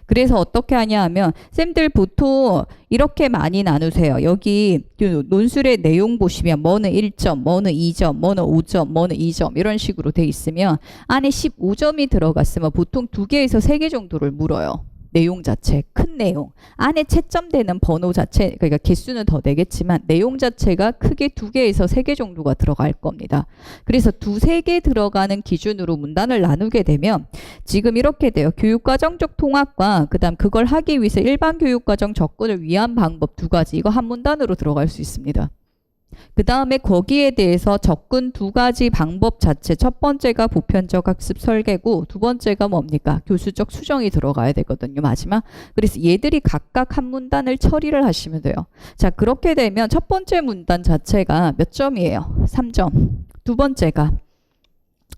그래서 어떻게 하냐 하면 쌤들 보통 이렇게 많이 나누세요. 여기 논술의 내용 보시면 뭐는 1점, 뭐는 2점, 뭐는 5점, 뭐는 2점 이런 식으로 돼 있으면 안에 15점이 들어갔으면 보통 2개에서 3개 정도를 물어요. 내용 자체, 큰 내용. 안에 채점되는 번호 자체, 그러니까 개수는 더 되겠지만 내용 자체가 크게 2개에서 3개 정도가 들어갈 겁니다. 그래서 2-3개 들어가는 기준으로 문단을 나누게 되면 지금 이렇게 돼요. 교육과정적 통합과 그다음 그걸 하기 위해서 일반 교육과정 접근을 위한 방법 2가지. 이거 한 문단으로 들어갈 수 있습니다. 그 다음에 거기에 대해서 접근 2가지 방법 자체 첫 번째가 보편적 학습 설계고 두 번째가 뭡니까? 교수적 수정이 들어가야 되거든요. 마지막. 그래서 얘들이 각각 한 문단을 처리를 하시면 돼요. 자, 그렇게 되면 첫 번째 문단 자체가 몇 점이에요? 3점. 두 번째가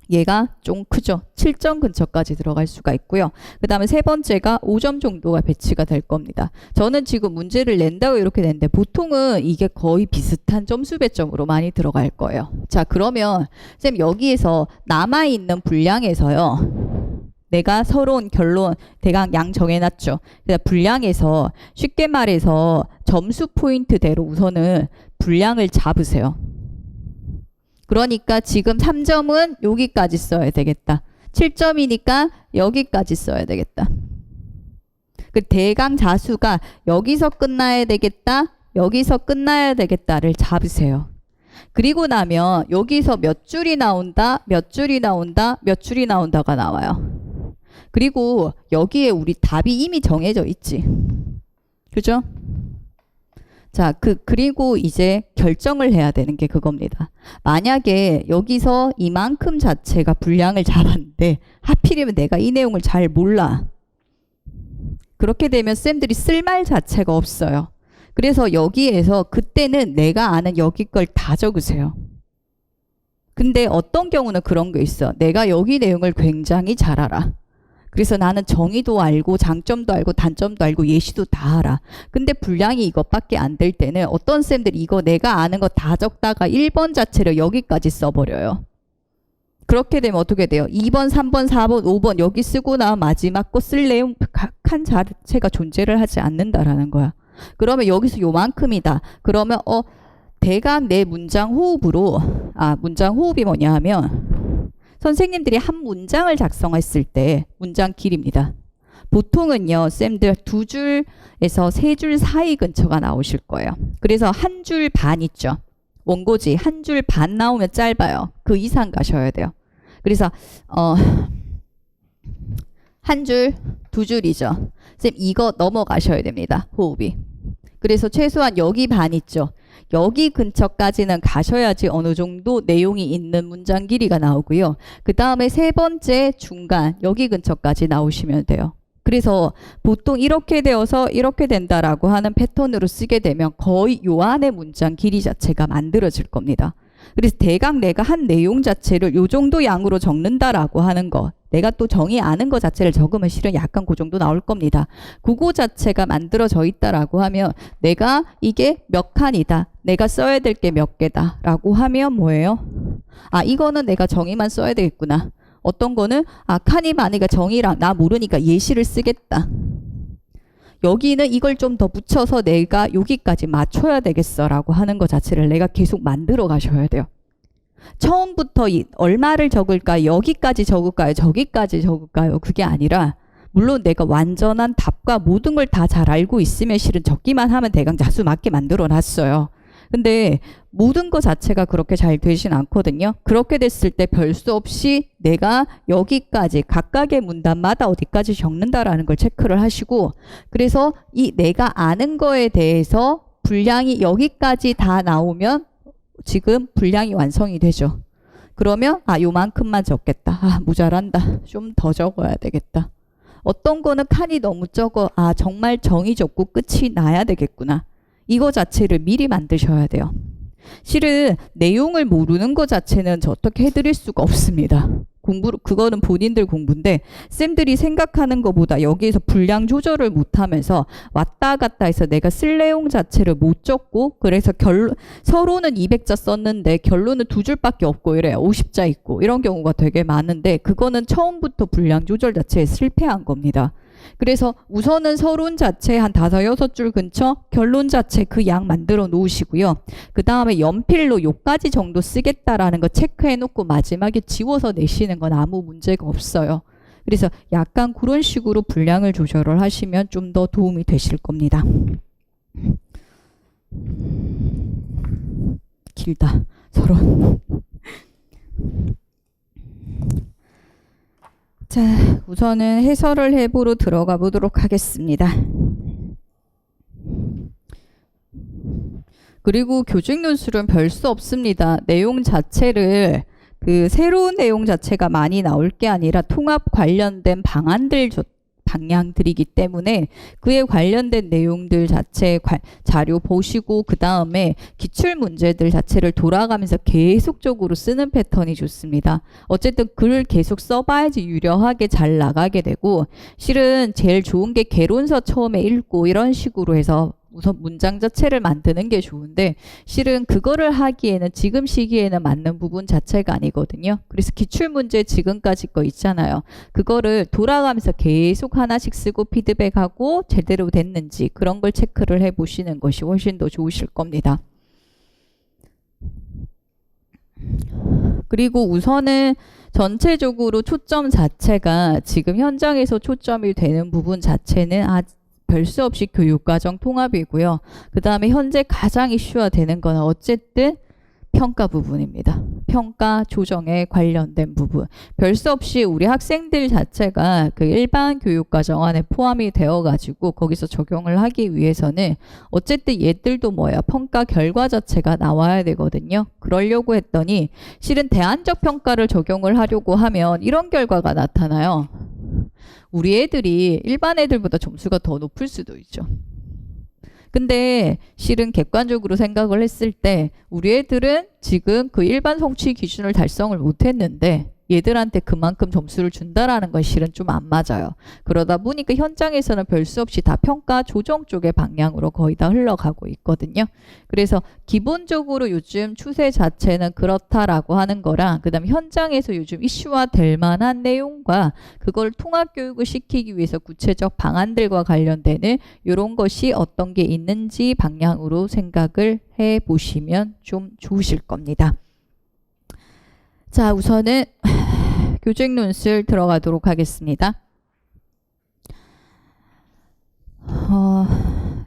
얘가 좀 크죠. 7점 근처까지 들어갈 수가 있고요. 그 다음에 세 번째가 5점 정도가 배치가 될 겁니다. 저는 지금 문제를 낸다고 이렇게 냈는데 보통은 이게 거의 비슷한 점수 배점으로 많이 들어갈 거예요. 자, 그러면 쌤 여기에서 남아있는 분량에서요. 내가 서론, 결론, 대강 양 정해놨죠. 그래서 분량에서 쉽게 말해서 점수 포인트대로 우선은 분량을 잡으세요. 그러니까 지금 3점은 여기까지 써야 되겠다. 7점이니까 여기까지 써야 되겠다. 그 대강 자수가 여기서 끝나야 되겠다. 여기서 끝나야 되겠다를 잡으세요. 그리고 나면 여기서 몇 줄이 나온다. 몇 줄이 나온다. 몇 줄이 나온다가 나와요. 그리고 여기에 우리 답이 이미 정해져 있지. 그죠? 자, 그리고 이제 결정을 해야 되는 게 그겁니다. 만약에 여기서 이만큼 자체가 분량을 잡았는데 하필이면 내가 이 내용을 잘 몰라. 그렇게 되면 쌤들이 쓸 말 자체가 없어요. 그래서 여기에서 그때는 내가 아는 여기 걸 다 적으세요. 근데 어떤 경우는 그런 게 있어. 내가 여기 내용을 굉장히 잘 알아. 그래서 나는 정의도 알고 장점도 알고 단점도 알고 예시도 다 알아. 근데 분량이 이것밖에 안 될 때는 어떤 쌤들이 이거 내가 아는 거 다 적다가 1번 자체를 여기까지 써버려요. 그렇게 되면 어떻게 돼요? 2번, 3번, 4번, 5번 여기 쓰고 나 마지막 거 쓸 내용 한 자체가 존재를 하지 않는다라는 거야. 그러면 여기서 요만큼이다. 그러면 대강 내 문장 호흡으로 문장 호흡이 뭐냐 하면 선생님들이 한 문장을 작성했을 때 문장 길입니다. 보통은요. 쌤들 2줄에서 3줄 사이 근처가 나오실 거예요. 그래서 한 줄 반 있죠. 원고지 한 줄 반 나오면 짧아요. 그 이상 가셔야 돼요. 그래서 한 줄, 2줄이죠. 쌤 이거 넘어가셔야 됩니다. 호흡이. 그래서 최소한 여기 반 있죠. 여기 근처까지는 가셔야지 어느 정도 내용이 있는 문장 길이가 나오고요. 그 다음에 세 번째 중간 여기 근처까지 나오시면 돼요. 그래서 보통 이렇게 되어서 이렇게 된다라고 하는 패턴으로 쓰게 되면 거의 요 안에 문장 길이 자체가 만들어질 겁니다. 그래서 대강 내가 한 내용 자체를 요 정도 양으로 적는다라고 하는 거 내가 또 정의 아는 거 자체를 적으면 실은 약간 그 정도 나올 겁니다. 그거 자체가 만들어져 있다라고 하면 내가 이게 몇 칸이다. 내가 써야 될 게 몇 개다. 라고 하면 뭐예요? 아, 이거는 내가 정의만 써야 되겠구나. 어떤 거는 칸이 많으니까 정의랑 나 모르니까 예시를 쓰겠다. 여기는 이걸 좀 더 붙여서 내가 여기까지 맞춰야 되겠어 라고 하는 것 자체를 내가 계속 만들어 가셔야 돼요. 처음부터 얼마를 적을까? 여기까지 적을까요? 저기까지 적을까요? 그게 아니라 물론 내가 완전한 답과 모든 걸 다 잘 알고 있으면 실은 적기만 하면 대강 자수 맞게 만들어 놨어요. 근데 모든 것 자체가 그렇게 잘 되진 않거든요. 그렇게 됐을 때 별 수 없이 내가 여기까지 각각의 문단마다 어디까지 적는다라는 걸 체크를 하시고 그래서 이 내가 아는 거에 대해서 분량이 여기까지 다 나오면 지금 분량이 완성이 되죠. 그러면 요만큼만 적겠다. 모자란다. 좀 더 적어야 되겠다. 어떤 거는 칸이 너무 적어. 정말 정의 적고 끝이 나야 되겠구나. 이거 자체를 미리 만드셔야 돼요. 실은 내용을 모르는 것 자체는 저 어떻게 해드릴 수가 없습니다. 그거는 본인들 공부인데 쌤들이 생각하는 것보다 여기에서 분량 조절을 못하면서 왔다 갔다 해서 내가 쓸 내용 자체를 못 적고 그래서 서로는 200자 썼는데 결론은 2줄밖에 없고 이래요. 50자 있고 이런 경우가 되게 많은데 그거는 처음부터 분량 조절 자체에 실패한 겁니다. 그래서 우선은 서론 자체 한 5, 6줄 근처 결론 자체 그 양 만들어 놓으시고요. 그 다음에 연필로 요까지 정도 쓰겠다라는 거 체크해 놓고 마지막에 지워서 내시는 건 아무 문제가 없어요. 그래서 약간 그런 식으로 분량을 조절을 하시면 좀 더 도움이 되실 겁니다. 길다. 서론. 자, 우선은 해설을 해보러 들어가 보도록 하겠습니다. 그리고 교직 논술은 별 수 없습니다. 내용 자체를 새로운 내용 자체가 많이 나올 게 아니라 통합 관련된 방향들이기 때문에 그에 관련된 내용들 자체 자료 보시고 그 다음에 기출 문제들 자체를 돌아가면서 계속적으로 쓰는 패턴이 좋습니다. 어쨌든 글을 계속 써봐야지 유려하게 잘 나가게 되고 실은 제일 좋은 게 개론서 처음에 읽고 이런 식으로 해서 우선 문장 자체를 만드는 게 좋은데 실은 그거를 하기에는 지금 시기에는 맞는 부분 자체가 아니거든요. 그래서 기출문제 지금까지 거 있잖아요. 그거를 돌아가면서 계속 하나씩 쓰고 피드백하고 제대로 됐는지 그런 걸 체크를 해보시는 것이 훨씬 더 좋으실 겁니다. 그리고 우선은 전체적으로 초점 자체가 지금 현장에서 초점이 되는 부분 자체는 별 수 없이 교육과정 통합이고요. 그 다음에 현재 가장 이슈화 되는 건 어쨌든 평가 부분입니다. 평가 조정에 관련된 부분. 별 수 없이 우리 학생들 자체가 그 일반 교육과정 안에 포함이 되어가지고 거기서 적용을 하기 위해서는 어쨌든 얘들도 평가 결과 자체가 나와야 되거든요. 그러려고 했더니 실은 대안적 평가를 적용을 하려고 하면 이런 결과가 나타나요. 우리 애들이 일반 애들보다 점수가 더 높을 수도 있죠. 근데 실은 객관적으로 생각을 했을 때 우리 애들은 지금 그 일반 성취 기준을 달성을 못했는데 얘들한테 그만큼 점수를 준다라는 건 실은 좀 안 맞아요. 그러다 보니까 현장에서는 별 수 없이 다 평가 조정 쪽의 방향으로 거의 다 흘러가고 있거든요. 그래서 기본적으로 요즘 추세 자체는 그렇다라고 하는 거랑 그 다음에 현장에서 요즘 이슈화 될 만한 내용과 그걸 통합교육을 시키기 위해서 구체적 방안들과 관련되는 이런 것이 어떤 게 있는지 방향으로 생각을 해보시면 좀 좋으실 겁니다. 자, 우선은 교직 논술 들어가도록 하겠습니다.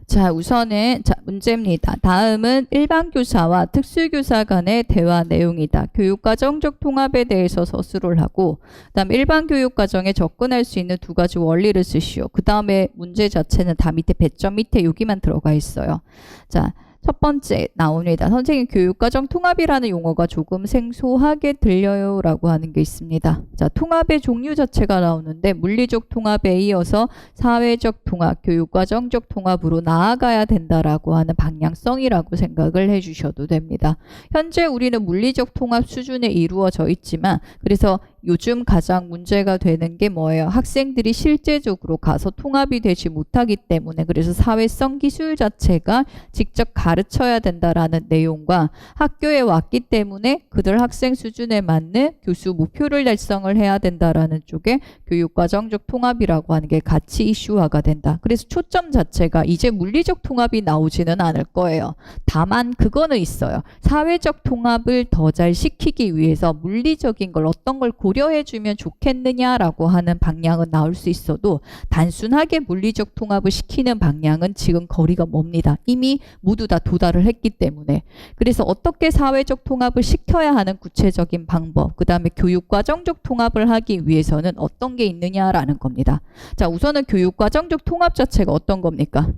자, 우선은 문제입니다. 다음은 일반 교사와 특수교사 간의 대화 내용이다. 교육과정적 통합에 대해서 서술을 하고 그다음 일반 교육과정에 접근할 수 있는 2가지 원리를 쓰시오. 그 다음에 문제 자체는 다 밑에 배점 밑에 여기만 들어가 있어요. 자, 첫 번째 나옵니다. 선생님 교육과정 통합이라는 용어가 조금 생소하게 들려요 라고 하는 게 있습니다. 자, 통합의 종류 자체가 나오는데 물리적 통합에 이어서 사회적 통합, 교육과정적 통합으로 나아가야 된다라고 하는 방향성이라고 생각을 해주셔도 됩니다. 현재 우리는 물리적 통합 수준에 이루어져 있지만 그래서 요즘 가장 문제가 되는 게 뭐예요? 학생들이 실제적으로 가서 통합이 되지 못하기 때문에 그래서 사회성 기술 자체가 직접 가르쳐야 된다라는 내용과 학교에 왔기 때문에 그들 학생 수준에 맞는 교수 목표를 달성을 해야 된다라는 쪽에 교육과정적 통합이라고 하는 게 같이 이슈화가 된다. 그래서 초점 자체가 이제 물리적 통합이 나오지는 않을 거예요. 다만 그거는 있어요. 사회적 통합을 더 잘 시키기 위해서 물리적인 걸 어떤 걸 고려해 주면 좋겠느냐라고 하는 방향은 나올 수 있어도 단순하게 물리적 통합을 시키는 방향은 지금 거리가 멉니다. 이미 모두 다 도달을 했기 때문에. 그래서 어떻게 사회적 통합을 시켜야 하는 구체적인 방법, 그 다음에 교육과정적 통합을 하기 위해서는 어떤 게 있느냐라는 겁니다. 자, 우선은 교육과정적 통합 자체가 어떤 겁니까?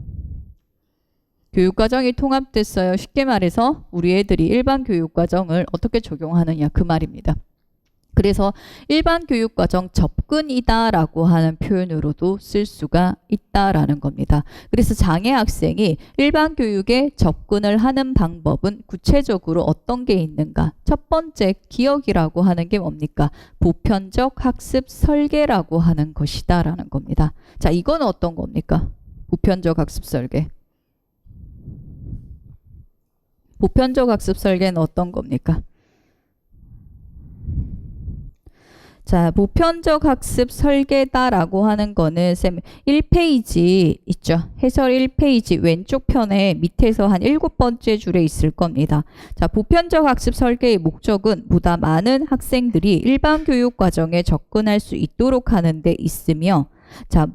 교육과정이 통합됐어요. 쉽게 말해서 우리 애들이 일반 교육과정을 어떻게 적용하느냐 그 말입니다. 그래서 일반 교육과정 접근이다라고 하는 표현으로도 쓸 수가 있다라는 겁니다. 그래서 장애 학생이 일반 교육에 접근을 하는 방법은 구체적으로 어떤 게 있는가? 첫 번째 기억이라고 하는 게 뭡니까? 보편적 학습 설계라고 하는 것이다라는 겁니다. 자, 이건 어떤 겁니까? 보편적 학습 설계. 보편적 학습 설계는 어떤 겁니까? 자, 보편적 학습 설계다라고 하는 거는 쌤 1페이지 있죠? 해설 1페이지 왼쪽 편에 밑에서 한 7번째 줄에 있을 겁니다. 자, 보편적 학습 설계의 목적은 보다 많은 학생들이 일반 교육 과정에 접근할 수 있도록 하는 데 있으며, 자,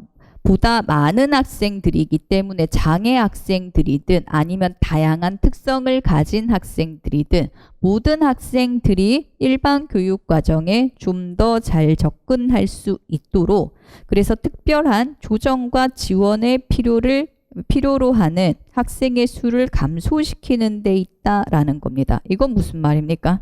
보다 많은 학생들이기 때문에 장애 학생들이든 아니면 다양한 특성을 가진 학생들이든 모든 학생들이 일반 교육 과정에 좀 더 잘 접근할 수 있도록, 그래서 특별한 조정과 지원의 필요로 하는 학생의 수를 감소시키는 데 있다라는 겁니다. 이건 무슨 말입니까?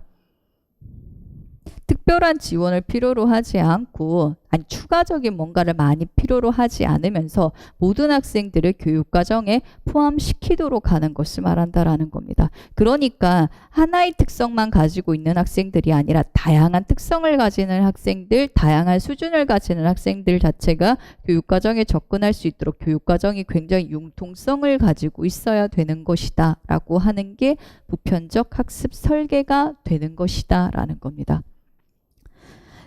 특별한 지원을 필요로 하지 않고, 아니 추가적인 뭔가를 많이 필요로 하지 않으면서 모든 학생들을 교육과정에 포함시키도록 하는 것을 말한다라는 겁니다. 그러니까 하나의 특성만 가지고 있는 학생들이 아니라 다양한 특성을 가지는 학생들, 다양한 수준을 가지는 학생들 자체가 교육과정에 접근할 수 있도록 교육과정이 굉장히 융통성을 가지고 있어야 되는 것이다 라고 하는 게 보편적 학습 설계가 되는 것이다 라는 겁니다.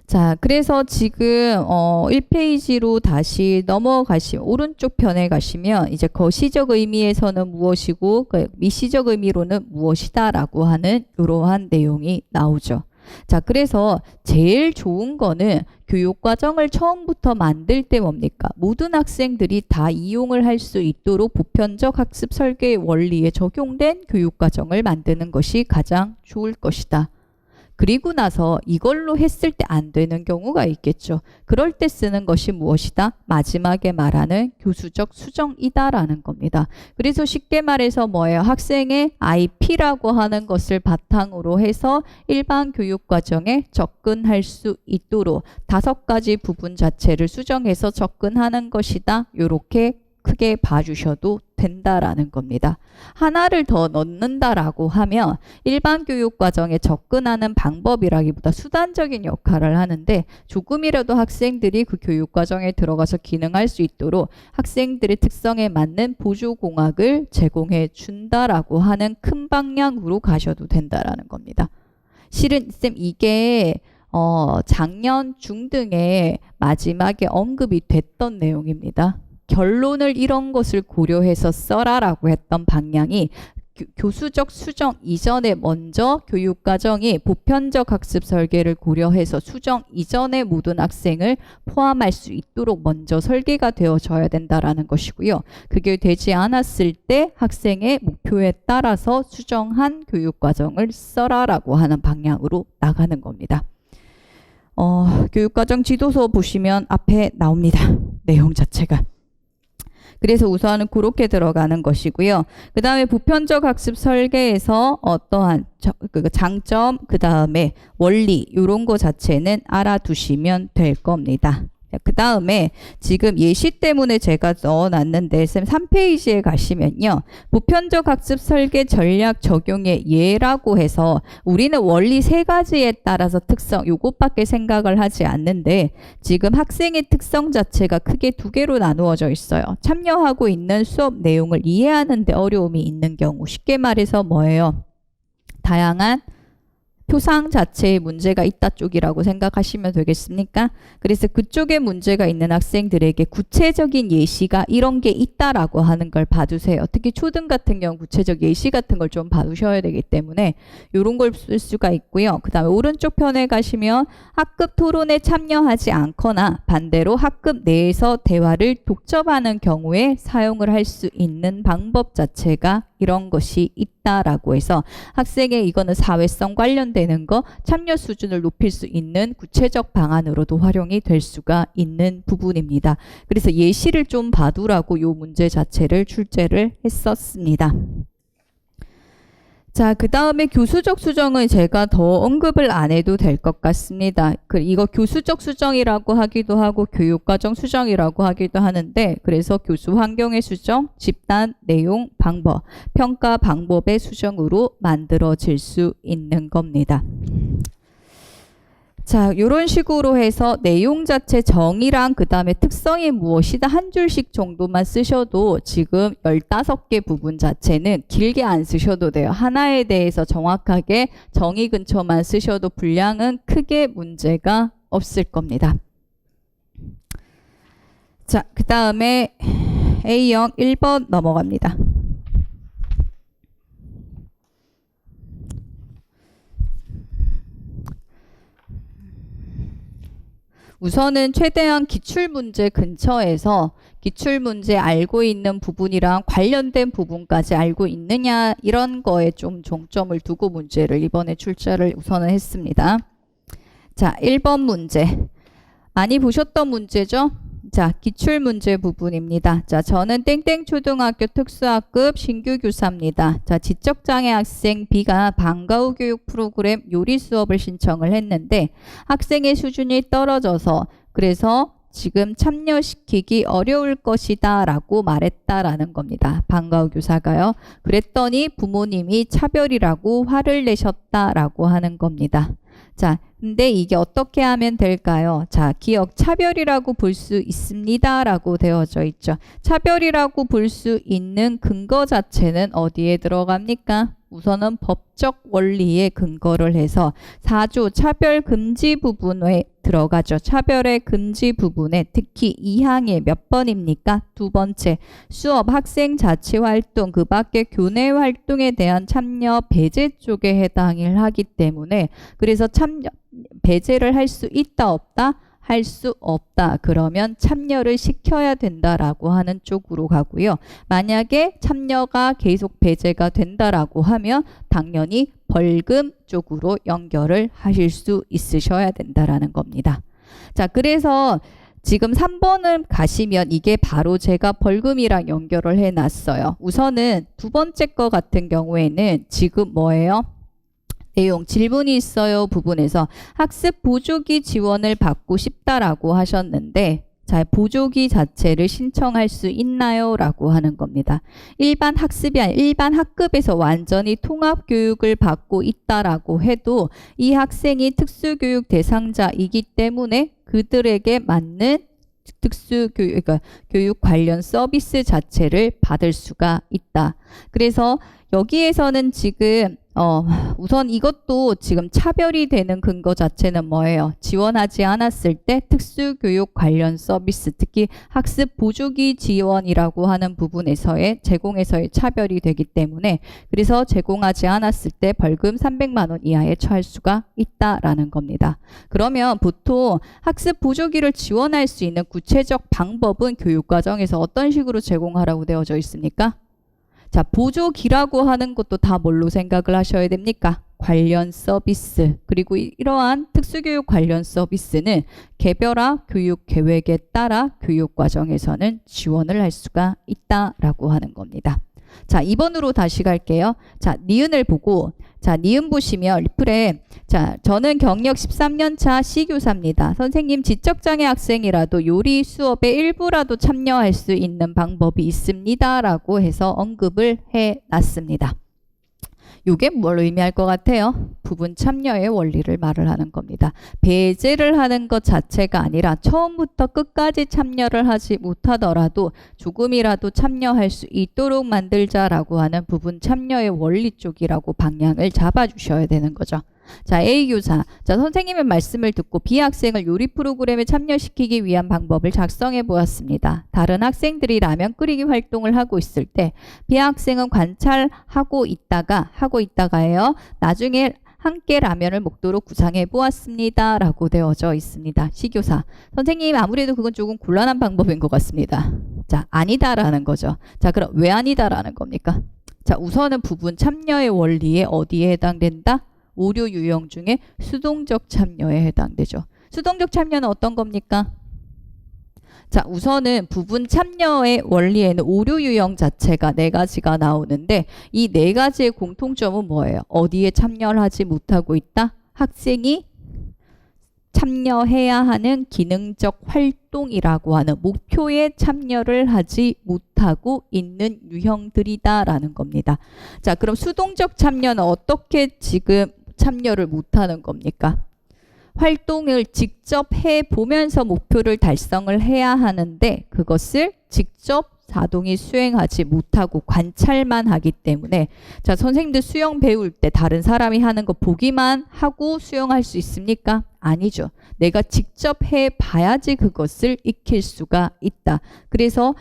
자, 그래서 지금 1페이지로 다시 넘어가시면 오른쪽 편에 가시면 이제 거시적 의미에서는 무엇이고 미시적 의미로는 무엇이다 라고 하는 이러한 내용이 나오죠. 자, 그래서 제일 좋은 거는 교육과정을 처음부터 만들 때 뭡니까? 모든 학생들이 다 이용을 할 수 있도록 보편적 학습 설계의 원리에 적용된 교육과정을 만드는 것이 가장 좋을 것이다. 그리고 나서 이걸로 했을 때 안 되는 경우가 있겠죠. 그럴 때 쓰는 것이 무엇이다? 마지막에 말하는 교수적 수정이다라는 겁니다. 그래서 쉽게 말해서 뭐예요? 학생의 IP라고 하는 것을 바탕으로 해서 일반 교육과정에 접근할 수 있도록 5가지 부분 자체를 수정해서 접근하는 것이다. 이렇게 크게 봐주셔도 된다라는 겁니다. 하나를 더 넣는다라고 하면 일반 교육과정에 접근하는 방법이라기보다 수단적인 역할을 하는데, 조금이라도 학생들이 그 교육과정에 들어가서 기능할 수 있도록 학생들의 특성에 맞는 보조공학을 제공해 준다라고 하는 큰 방향으로 가셔도 된다라는 겁니다. 실은 쌤 이게 작년 중등에 마지막에 언급이 됐던 내용입니다. 결론을 이런 것을 고려해서 써라라고 했던 방향이 교수적 수정 이전에 먼저 교육과정이 보편적 학습 설계를 고려해서 수정 이전에 모든 학생을 포함할 수 있도록 먼저 설계가 되어져야 된다라는 것이고요. 그게 되지 않았을 때 학생의 목표에 따라서 수정한 교육과정을 써라라고 하는 방향으로 나가는 겁니다. 교육과정 지도서 보시면 앞에 나옵니다. 내용 자체가. 그래서 우선은 그렇게 들어가는 것이고요. 그 다음에 보편적 학습 설계에서 어떠한 장점, 그 다음에 원리 이런 거 자체는 알아두시면 될 겁니다. 그 다음에 지금 예시 때문에 제가 넣어놨는데 쌤 3페이지에 가시면요. 보편적 학습 설계 전략 적용의 예라고 해서 우리는 원리 3가지에 따라서 특성 요것밖에 생각을 하지 않는데 지금 학생의 특성 자체가 크게 2개로 나누어져 있어요. 참여하고 있는 수업 내용을 이해하는 데 어려움이 있는 경우 쉽게 말해서 뭐예요? 다양한 표상 자체에 문제가 있다 쪽이라고 생각하시면 되겠습니까? 그래서 그쪽에 문제가 있는 학생들에게 구체적인 예시가 이런 게 있다라고 하는 걸 봐두세요. 특히 초등 같은 경우 구체적 예시 같은 걸 좀 봐두셔야 되기 때문에 이런 걸 쓸 수가 있고요. 그 다음에 오른쪽 편에 가시면 학급 토론에 참여하지 않거나 반대로 학급 내에서 대화를 독점하는 경우에 사용을 할 수 있는 방법 자체가 이런 것이 있다라고 해서 학생의 이거는 사회성 관련되는 거 참여 수준을 높일 수 있는 구체적 방안으로도 활용이 될 수가 있는 부분입니다. 그래서 예시를 좀 봐두라고 이 문제 자체를 출제를 했었습니다. 자, 그 다음에 교수적 수정은 제가 더 언급을 안 해도 될 것 같습니다. 이거 교수적 수정이라고 하기도 하고 교육과정 수정이라고 하기도 하는데 그래서 교수 환경의 수정, 집단, 내용, 방법, 평가 방법의 수정으로 만들어질 수 있는 겁니다. 자, 이런 식으로 해서 내용 자체 정의랑 그 다음에 특성이 무엇이다 한 줄씩 정도만 쓰셔도 지금 15개 부분 자체는 길게 안 쓰셔도 돼요. 하나에 대해서 정확하게 정의 근처만 쓰셔도 분량은 크게 문제가 없을 겁니다. 자, 그 다음에 A형 1번 넘어갑니다. 우선은 최대한 기출문제 근처에서 기출문제 알고 있는 부분이랑 관련된 부분까지 알고 있느냐 이런 거에 좀 중점을 두고 문제를 이번에 출제를 우선은 했습니다. 자, 1번 문제. 많이 보셨던 문제죠? 자, 기출문제 부분입니다. 자, 저는 땡땡초등학교 특수학급 신규 교사입니다. 자, 지적장애 학생 B가 방과 후 교육 프로그램 요리 수업을 신청을 했는데 학생의 수준이 떨어져서 그래서 지금 참여시키기 어려울 것이다 라고 말했다라는 겁니다. 방과 후 교사가요. 그랬더니 부모님이 차별이라고 화를 내셨다라고 하는 겁니다. 자, 근데 이게 어떻게 하면 될까요? 자, 기억 차별이라고 볼 수 있습니다 라고 되어져 있죠. 차별이라고 볼 수 있는 근거 자체는 어디에 들어갑니까? 우선은 법적 원리에 근거를 해서 4조 차별금지 부분에 들어가죠. 차별의 금지 부분에 특히 2항에 몇 번입니까? 2번째 수업 학생 자치 활동 그 밖에 교내 활동에 대한 참여 배제 쪽에 해당을 하기 때문에 그래서 참여 배제를 할 수 있다 없다? 할 수 없다. 그러면 참여를 시켜야 된다라고 하는 쪽으로 가고요. 만약에 참여가 계속 배제가 된다라고 하면 당연히 벌금 쪽으로 연결을 하실 수 있으셔야 된다라는 겁니다. 자, 그래서 지금 3번을 가시면 이게 바로 제가 벌금이랑 연결을 해놨어요. 우선은 두 번째 거 같은 경우에는 지금 뭐예요? 내용 질문이 있어요 부분에서 학습 보조기 지원을 받고 싶다라고 하셨는데 자, 보조기 자체를 신청할 수 있나요? 라고 하는 겁니다. 일반 학습이 아니라 일반 학급에서 완전히 통합교육을 받고 있다라고 해도 이 학생이 특수교육 대상자이기 때문에 그들에게 맞는 특수교육, 그러니까 교육 관련 서비스 자체를 받을 수가 있다. 그래서 여기에서는 지금 우선 이것도 지금 차별이 되는 근거 자체는 뭐예요? 지원하지 않았을 때 특수교육 관련 서비스, 특히 학습 보조기 지원이라고 하는 부분에서의 제공에서의 차별이 되기 때문에 그래서 제공하지 않았을 때 벌금 300만 원 이하에 처할 수가 있다라는 겁니다. 그러면 보통 학습 보조기를 지원할 수 있는 구체적 방법은 교육과정에서 어떤 식으로 제공하라고 되어져 있습니까? 자, 보조기라고 하는 것도 다 뭘로 생각을 하셔야 됩니까? 관련 서비스. 그리고 이러한 특수교육 관련 서비스는 개별화 교육 계획에 따라 교육과정에서는 지원을 할 수가 있다라고 하는 겁니다. 자, 2번으로 다시 갈게요. 자, 니은을 보고 자, 니은 보시면 리플에 자, 저는 경력 13년차 C교사입니다. 선생님 지적장애 학생이라도 요리 수업의 일부라도 참여할 수 있는 방법이 있습니다. 라고 해서 언급을 해놨습니다. 이게 뭘 의미할 것 같아요? 부분 참여의 원리를 말을 하는 겁니다. 배제를 하는 것 자체가 아니라 처음부터 끝까지 참여를 하지 못하더라도 조금이라도 참여할 수 있도록 만들자라고 하는 부분 참여의 원리 쪽이라고 방향을 잡아주셔야 되는 거죠. 자, A교사. 자, 선생님의 말씀을 듣고 B학생을 요리 프로그램에 참여시키기 위한 방법을 작성해 보았습니다. 다른 학생들이 라면 끓이기 활동을 하고 있을 때 B학생은 관찰하고 있다가예요. 나중에 함께 라면을 먹도록 구상해 보았습니다. 라고 되어져 있습니다. C교사. 선생님 아무래도 그건 조금 곤란한 방법인 것 같습니다. 자, 아니다라는 거죠. 자, 그럼 왜 아니다라는 겁니까? 자, 우선은 부분 참여의 원리에 어디에 해당된다? 오류 유형 중에 수동적 참여에 해당되죠. 수동적 참여는 어떤 겁니까? 자, 우선은 부분 참여의 원리에는 오류 유형 자체가 4가지가 나오는데 이 4가지의 공통점은 뭐예요? 어디에 참여를 하지 못하고 있다? 학생이 참여해야 하는 기능적 활동이라고 하는 목표에 참여를 하지 못하고 있는 유형들이다라는 겁니다. 자, 그럼 수동적 참여는 어떻게 지금 참여를 못하는 겁니까? 활동을 직접 해보면서 목표를 달성을 해야 하는데 그것을 직접 사동이 수행하지 못하고 관찰만 하기 때문에 자, 선생님들 수영 배울 때 다른 사람이 하는 거 보기만 하고 수영할 수 있습니까? 아니죠. 내가 직접 해봐야지 그것을 익힐 수가 있다. 그래서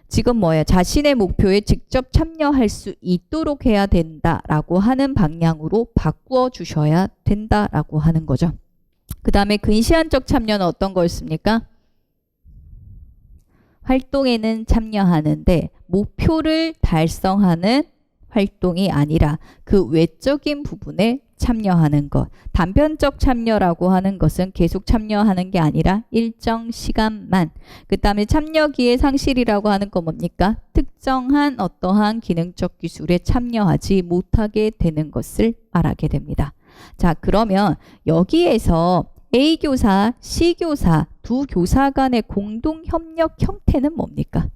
지금 뭐예요? 자신의 목표에 직접 참여할 수 있도록 해야 된다라고 하는 방향으로 바꾸어 주셔야 된다라고 하는 거죠. 그 다음에 근시안적 참여는 어떤 거였습니까? 활동에는 참여하는데 목표를 달성하는 활동이 아니라 그 외적인 부분에 참여하는 것. 단편적 참여라고 하는 것은 계속 참여하는 게 아니라 일정 시간만. 그 다음에 참여기의 상실이라고 하는 건 뭡니까? 특정한 어떠한 기능적 기술에 참여하지 못하게 되는 것을 말하게 됩니다. 자, 그러면 여기에서 A교사, C교사 두 교사 간의 공동 협력 형태는 뭡니까?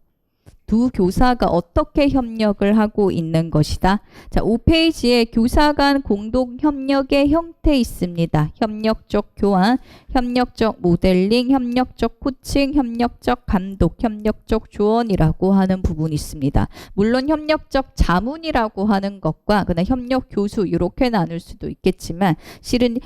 두 교사가 어떻게 협력을 하고 있는 것이다. 자, 5페이지에 교사 간 공동 협력의 형태 있습니다. 협력적 교환, 협력적 모델링, 협력적 코칭, 협력적 감독, 협력적 조언이라고 하는 부분이 있습니다. 물론 협력적 자문이라고 하는 것과 그다음 협력 교수 이렇게 나눌 수도 있겠지만 실은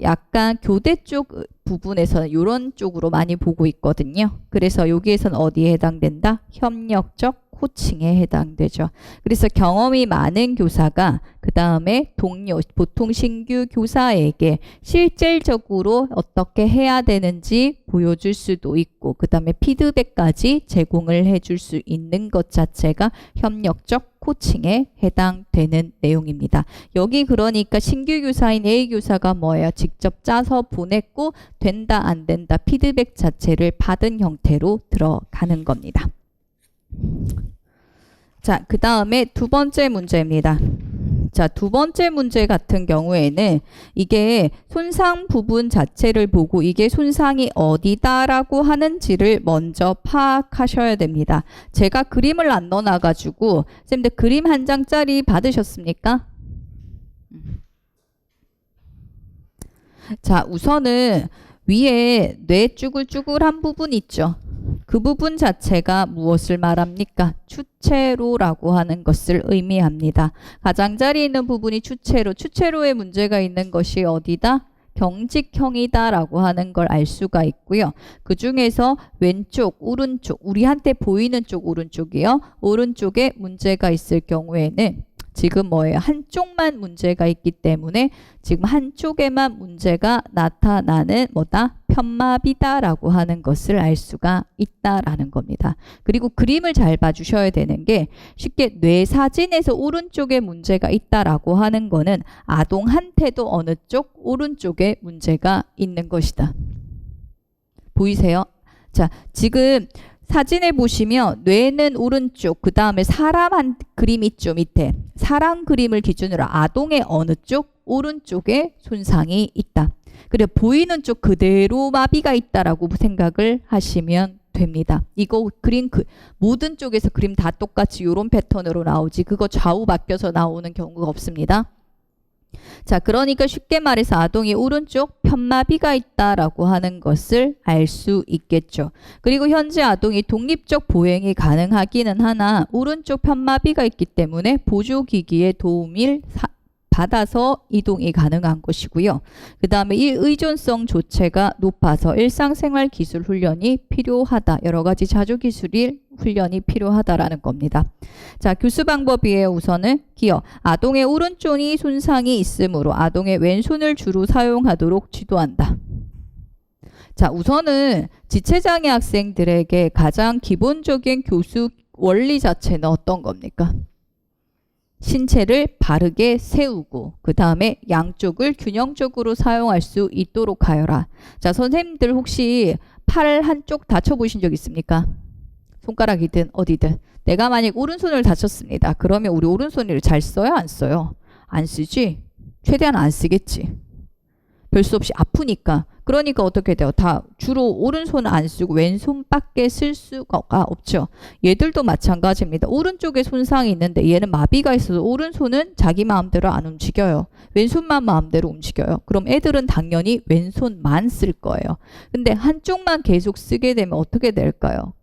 약간 교대 쪽 부분에서는 이런 쪽으로 많이 보고 있거든요. 그래서 여기에서는 어디에 해당된다? 협력적 코칭에 해당되죠. 그래서 경험이 많은 교사가 그 다음에 동료, 보통 신규 교사에게 실질적으로 어떻게 해야 되는지 보여줄 수도 있고 그 다음에 피드백까지 제공을 해줄 수 있는 것 자체가 협력적 코칭에 해당되는 내용입니다. 여기 그러니까 신규 교사인 A 교사가 뭐예요? 직접 짜서 보냈고 된다 안 된다 피드백 자체를 받은 형태로 들어가는 겁니다. 자, 그 다음에 두 번째 문제입니다. 자, 두 번째 문제 같은 경우에는 이게 손상 부분 자체를 보고 이게 손상이 어디다라고 하는지를 먼저 파악하셔야 됩니다. 제가 그림을 안 넣어놔가지고 쌤들 그림 한 장짜리 받으셨습니까? 자, 우선은 위에 뇌 쭈글쭈글한 부분 있죠. 그 부분 자체가 무엇을 말합니까? 추체로라고 하는 것을 의미합니다. 가장자리에 있는 부분이 추체로, 추체로에 문제가 있는 것이 어디다? 경직형이다라고 하는 걸 알 수가 있고요. 그 중에서 왼쪽, 오른쪽, 우리한테 보이는 쪽 오른쪽이요. 오른쪽에 문제가 있을 경우에는 지금 뭐예요? 한쪽만 문제가 있기 때문에 지금 한쪽에만 문제가 나타나는 뭐다? 편마비다라고 하는 것을 알 수가 있다라는 겁니다. 그리고 그림을 잘 봐주셔야 되는 게 쉽게 뇌 사진에서 오른쪽에 문제가 있다라고 하는 거는 아동한테도 어느 쪽? 오른쪽에 문제가 있는 것이다. 보이세요? 자, 지금 사진을 보시면 뇌는 오른쪽, 그 다음에 사람 한 그림 있죠, 밑에. 사람 그림을 기준으로 아동의 어느 쪽? 오른쪽에 손상이 있다. 그래 보이는 쪽 그대로 마비가 있다라고 생각을 하시면 됩니다. 이거 그림 모든 쪽에서 그림 다 똑같이 이런 패턴으로 나오지 그거 좌우 바뀌어서 나오는 경우가 없습니다. 자, 그러니까 쉽게 말해서 아동이 오른쪽 편마비가 있다라고 하는 것을 알 수 있겠죠. 그리고 현재 아동이 독립적 보행이 가능하기는 하나 오른쪽 편마비가 있기 때문에 보조기기의 도움을 받아서 이동이 가능한 것이고요. 그 다음에 이 의존성 조체가 높아서 일상생활 기술 훈련이 필요하다. 여러 가지 자주기술이 훈련이 필요하다라는 겁니다. 자, 교수 방법이에요. 우선은 기어. 아동의 오른손이 손상이 있으므로 아동의 왼손을 주로 사용하도록 지도한다. 자, 우선은 지체장애 학생들에게 가장 기본적인 교수 원리 자체는 어떤 겁니까? 신체를 바르게 세우고 그 다음에 양쪽을 균형적으로 사용할 수 있도록 하여라. 자, 선생님들 혹시 팔 한쪽 다쳐보신 적 있습니까? 손가락이든 어디든. 내가 만약 오른손을 다쳤습니다. 그러면 우리 오른손을 잘 써요? 안 써요? 안 쓰지? 최대한 안 쓰겠지. 별 수 없이 아프니까. 그러니까 어떻게 돼요? 다 주로 오른손은 안 쓰고 왼손밖에 쓸 수가 없죠. 얘들도 마찬가지입니다. 오른쪽에 손상이 있는데 얘는 마비가 있어서 오른손은 자기 마음대로 안 움직여요. 왼손만 마음대로 움직여요. 그럼 애들은 당연히 왼손만 쓸 거예요. 근데 한쪽만 계속 쓰게 되면 어떻게 될까요?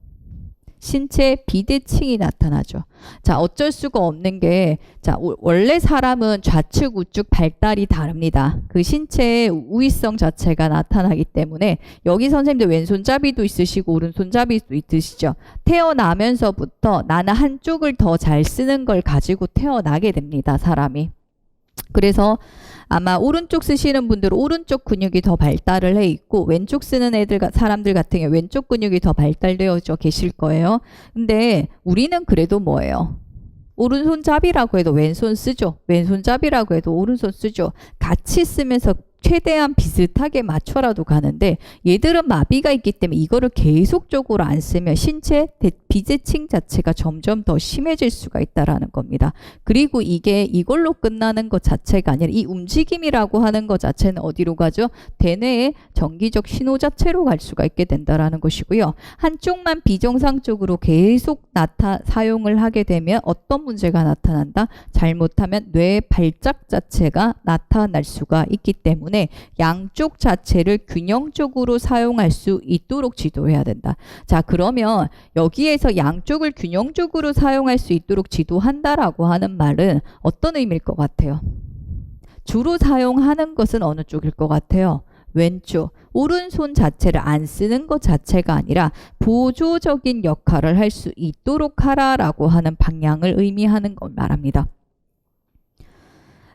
신체 비대칭이 나타나죠. 자, 어쩔 수가 없는 게, 자, 원래 사람은 좌측, 우측 발달이 다릅니다. 그 신체의 우위성 자체가 나타나기 때문에 여기 선생님들 왼손잡이도 있으시고 오른손잡이도 있으시죠. 태어나면서부터 나는 한쪽을 더 잘 쓰는 걸 가지고 태어나게 됩니다. 사람이. 그래서 아마 오른쪽 쓰시는 분들은 오른쪽 근육이 더 발달을 해 있고 왼쪽 쓰는 사람들 같은 경우 왼쪽 근육이 더 발달되어져 계실 거예요. 근데 우리는 그래도 뭐예요? 오른손잡이라고 해도 왼손 쓰죠. 왼손잡이라고 해도 오른손 쓰죠. 같이 쓰면서 최대한 비슷하게 맞춰라도 가는데 얘들은 마비가 있기 때문에 이거를 계속적으로 안 쓰면 신체 비대칭 자체가 점점 더 심해질 수가 있다라는 겁니다. 그리고 이게 이걸로 끝나는 것 자체가 아니라 이 움직임이라고 하는 것 자체는 어디로 가죠? 대뇌의 정기적 신호 자체로 갈 수가 있게 된다라는 것이고요. 한쪽만 비정상적으로 계속 사용을 하게 되면 어떤 문제가 나타난다? 잘못하면 뇌 발작 자체가 나타날 수가 있기 때문에 양쪽 자체를 균형적으로 사용할 수 있도록 지도해야 된다. 자, 그러면 여기에서 양쪽을 균형적으로 사용할 수 있도록 지도한다라고 하는 말은 어떤 의미일 것 같아요? 주로 사용하는 것은 어느 쪽일 것 같아요? 왼쪽. 오른손 자체를 안 쓰는 것 자체가 아니라 보조적인 역할을 할 수 있도록 하라라고 하는 방향을 의미하는 걸 말합니다.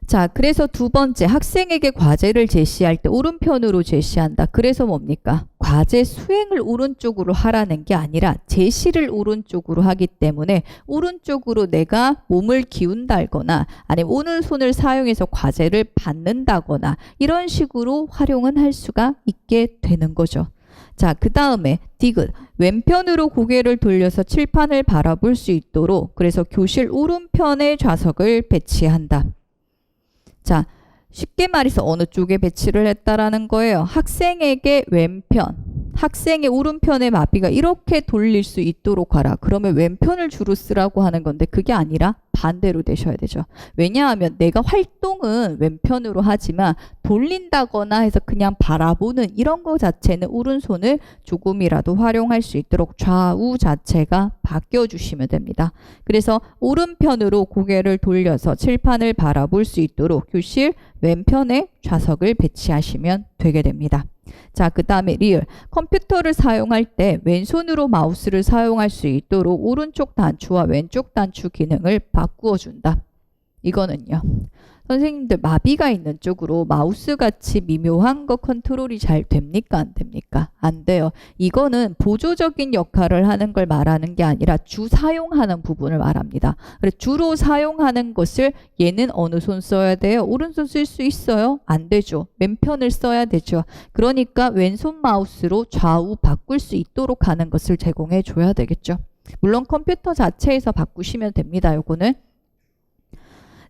자, 그래서 두 번째, 학생에게 과제를 제시할 때 오른편으로 제시한다. 그래서 뭡니까? 과제 수행을 오른쪽으로 하라는 게 아니라 제시를 오른쪽으로 하기 때문에 오른쪽으로 내가 몸을 기운다거나 아니면 오른손을 사용해서 과제를 받는다거나 이런 식으로 활용은 할 수가 있게 되는 거죠. 자, 그 다음에 디귿. 왼편으로 고개를 돌려서 칠판을 바라볼 수 있도록 그래서 교실 오른편에 좌석을 배치한다. 자, 쉽게 말해서 어느 쪽에 배치를 했다라는 거예요. 학생에게 왼편, 학생의 오른편의 마비가 이렇게 돌릴 수 있도록 하라. 그러면 왼편을 주로 쓰라고 하는 건데 그게 아니라 반대로 되셔야 되죠. 왜냐하면 내가 활동은 왼편으로 하지만 돌린다거나 해서 그냥 바라보는 이런 거 자체는 오른손을 조금이라도 활용할 수 있도록 좌우 자체가 바뀌어주시면 됩니다. 그래서 오른편으로 고개를 돌려서 칠판을 바라볼 수 있도록 교실 왼편에 좌석을 배치하시면 되게 됩니다. 자, 그 다음에 리을. 컴퓨터를 사용할 때 왼손으로 마우스를 사용할 수 있도록 오른쪽 단추와 왼쪽 단추 기능을 바꾸어 준다. 이거는요. 선생님들 마비가 있는 쪽으로 마우스같이 미묘한 거 컨트롤이 잘 됩니까? 안 됩니까? 안 돼요. 이거는 보조적인 역할을 하는 걸 말하는 게 아니라 주 사용하는 부분을 말합니다. 그래서 주로 사용하는 것을 얘는 어느 손 써야 돼요? 오른손 쓸 수 있어요? 안 되죠. 왼편을 써야 되죠. 그러니까 왼손 마우스로 좌우 바꿀 수 있도록 하는 것을 제공해 줘야 되겠죠. 물론 컴퓨터 자체에서 바꾸시면 됩니다. 요거는.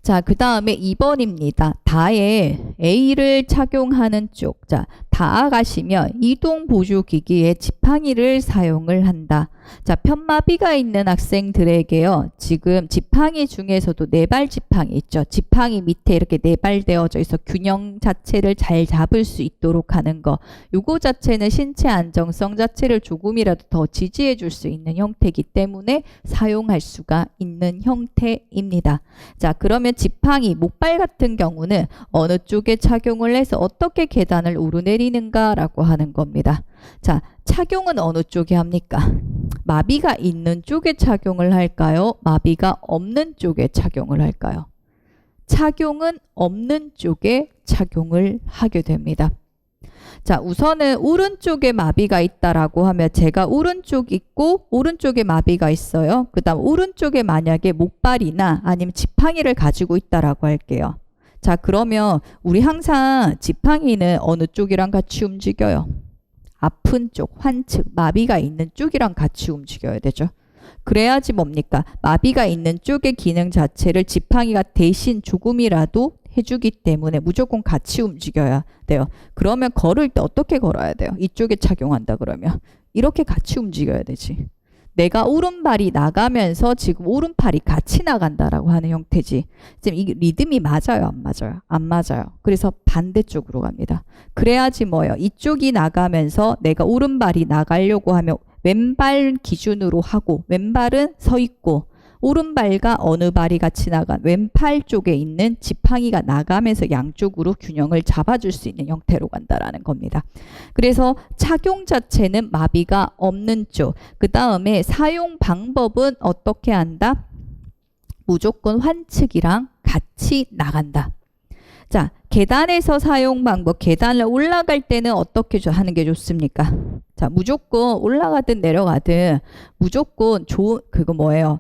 자, 그 다음에 2번입니다. 다에 A를 착용하는 쪽. 자, 다 가시면 이동 보조기기에 지팡이를 사용을 한다. 자, 편마비가 있는 학생들에게요. 지금 지팡이 중에서도 네발 지팡이 있죠. 지팡이 밑에 이렇게 네발되어져 있어 균형 자체를 잘 잡을 수 있도록 하는 거. 요거 자체는 신체 안정성 자체를 조금이라도 더 지지해 줄 수 있는 형태이기 때문에 사용할 수가 있는 형태입니다. 자, 그러면 지팡이, 목발 같은 경우는 어느 쪽에 착용을 해서 어떻게 계단을 오르내리는가라고 하는 겁니다. 자, 착용은 어느 쪽에 합니까? 마비가 있는 쪽에 착용을 할까요? 마비가 없는 쪽에 착용을 할까요? 착용은 없는 쪽에 착용을 하게 됩니다. 자, 우선은 오른쪽에 마비가 있다라고 하면 제가 오른쪽 있고 오른쪽에 마비가 있어요. 그 다음 오른쪽에 만약에 목발이나 아니면 지팡이를 가지고 있다라고 할게요. 자, 그러면 우리 항상 지팡이는 어느 쪽이랑 같이 움직여요? 아픈 쪽, 환측, 마비가 있는 쪽이랑 같이 움직여야 되죠. 그래야지 뭡니까? 마비가 있는 쪽의 기능 자체를 지팡이가 대신 조금이라도 해주기 때문에 무조건 같이 움직여야 돼요. 그러면 걸을 때 어떻게 걸어야 돼요? 이쪽에 착용한다 그러면 이렇게 같이 움직여야 되지. 내가 오른발이 나가면서 지금 오른팔이 같이 나간다라고 하는 형태지. 지금 이 리듬이 맞아요? 안 맞아요? 안 맞아요. 그래서 반대쪽으로 갑니다. 그래야지 뭐예요? 이쪽이 나가면서 내가 오른발이 나가려고 하면 왼발 기준으로 하고 왼발은 서 있고 오른발과 어느 발이 같이 나간 왼팔 쪽에 있는 지팡이가 나가면서 양쪽으로 균형을 잡아줄 수 있는 형태로 간다라는 겁니다. 그래서 착용 자체는 마비가 없는 쪽. 그 다음에 사용 방법은 어떻게 한다? 무조건 환측이랑 같이 나간다. 자, 계단에서 사용 방법. 계단을 올라갈 때는 어떻게 하는 게 좋습니까? 자, 무조건 올라가든 내려가든 무조건 그거 뭐예요?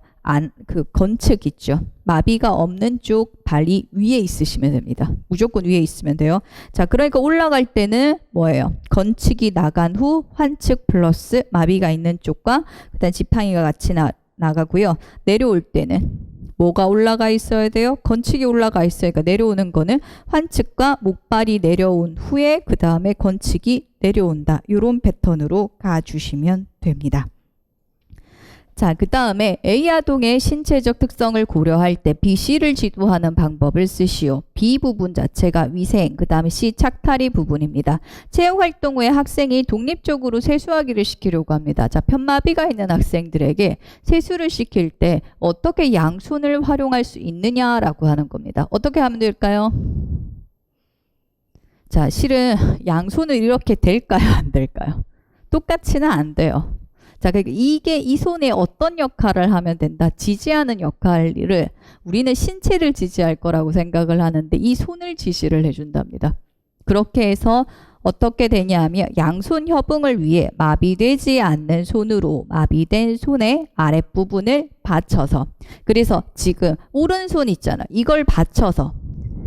그 건측 있죠. 마비가 없는 쪽 발이 위에 있으시면 됩니다. 무조건 위에 있으면 돼요. 자, 그러니까 올라갈 때는 뭐예요? 건측이 나간 후 환측 플러스 마비가 있는 쪽과 그다음 지팡이가 같이 나가고요. 내려올 때는 뭐가 올라가 있어야 돼요? 건측이 올라가 있어요. 그러니까 내려오는 거는 환측과 목발이 내려온 후에 그 다음에 건측이 내려온다. 이런 패턴으로 가주시면 됩니다. 자, 그 다음에 A 아동의 신체적 특성을 고려할 때 B, C를 지도하는 방법을 쓰시오. B 부분 자체가 위생, 그 다음에 C 착탈이 부분입니다. 체육활동 후에 학생이 독립적으로 세수하기를 시키려고 합니다. 자, 편마비가 있는 학생들에게 세수를 시킬 때 어떻게 양손을 활용할 수 있느냐라고 하는 겁니다. 어떻게 하면 될까요? 자, 실은 양손을 이렇게 될까요? 안 될까요? 똑같이는 안 돼요. 자, 그러니까 이게 이 손에 어떤 역할을 하면 된다? 지지하는 역할을 우리는 신체를 지지할 거라고 생각을 하는데 이 손을 지시를 해준답니다. 그렇게 해서 어떻게 되냐면 양손 협응을 위해 마비되지 않는 손으로 마비된 손의 아랫부분을 받쳐서 그래서 지금 오른손 있잖아. 이걸 받쳐서